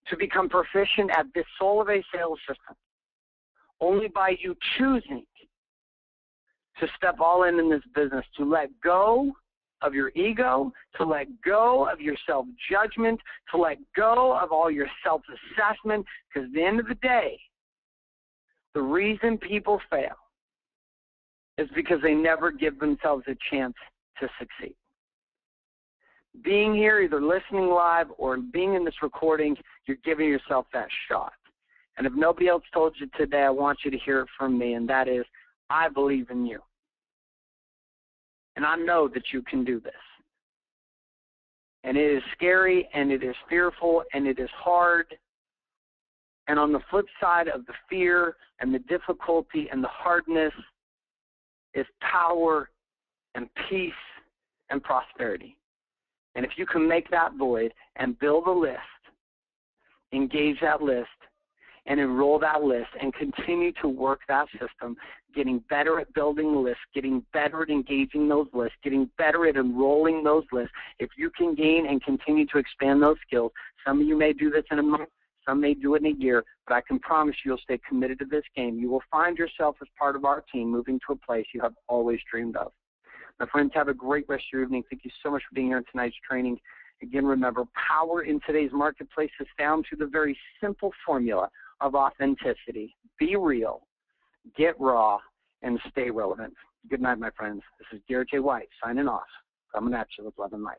to become proficient at this Solobay sales system, only by you choosing to step all in this business, to let go of your ego, to let go of your self-judgment, to let go of all your self-assessment, because at the end of the day, the reason people fail is because they never give themselves a chance to succeed. Being here, either listening live or being in this recording, you're giving yourself that shot. And if nobody else told you today, I want you to hear it from me, and that is, I believe in you. And I know that you can do this. And it is scary, and it is fearful, and it is hard. And on the flip side of the fear and the difficulty and the hardness is power and peace and prosperity. And if you can make that void and build a list, engage that list, and enroll that list and continue to work that system, getting better at building lists, getting better at engaging those lists, getting better at enrolling those lists. If you can gain and continue to expand those skills, some of you may do this in a month, some may do it in a year, but I can promise you'll stay committed to this game. You will find yourself as part of our team moving to a place you have always dreamed of. My friends, have a great rest of your evening. Thank you so much for being here in tonight's training. Again, remember, power in today's marketplace is found through the very simple formula of authenticity. Be real, get raw, and stay relevant. Good night, my friends. This is Garrett J. White signing off. Coming at you with love and light.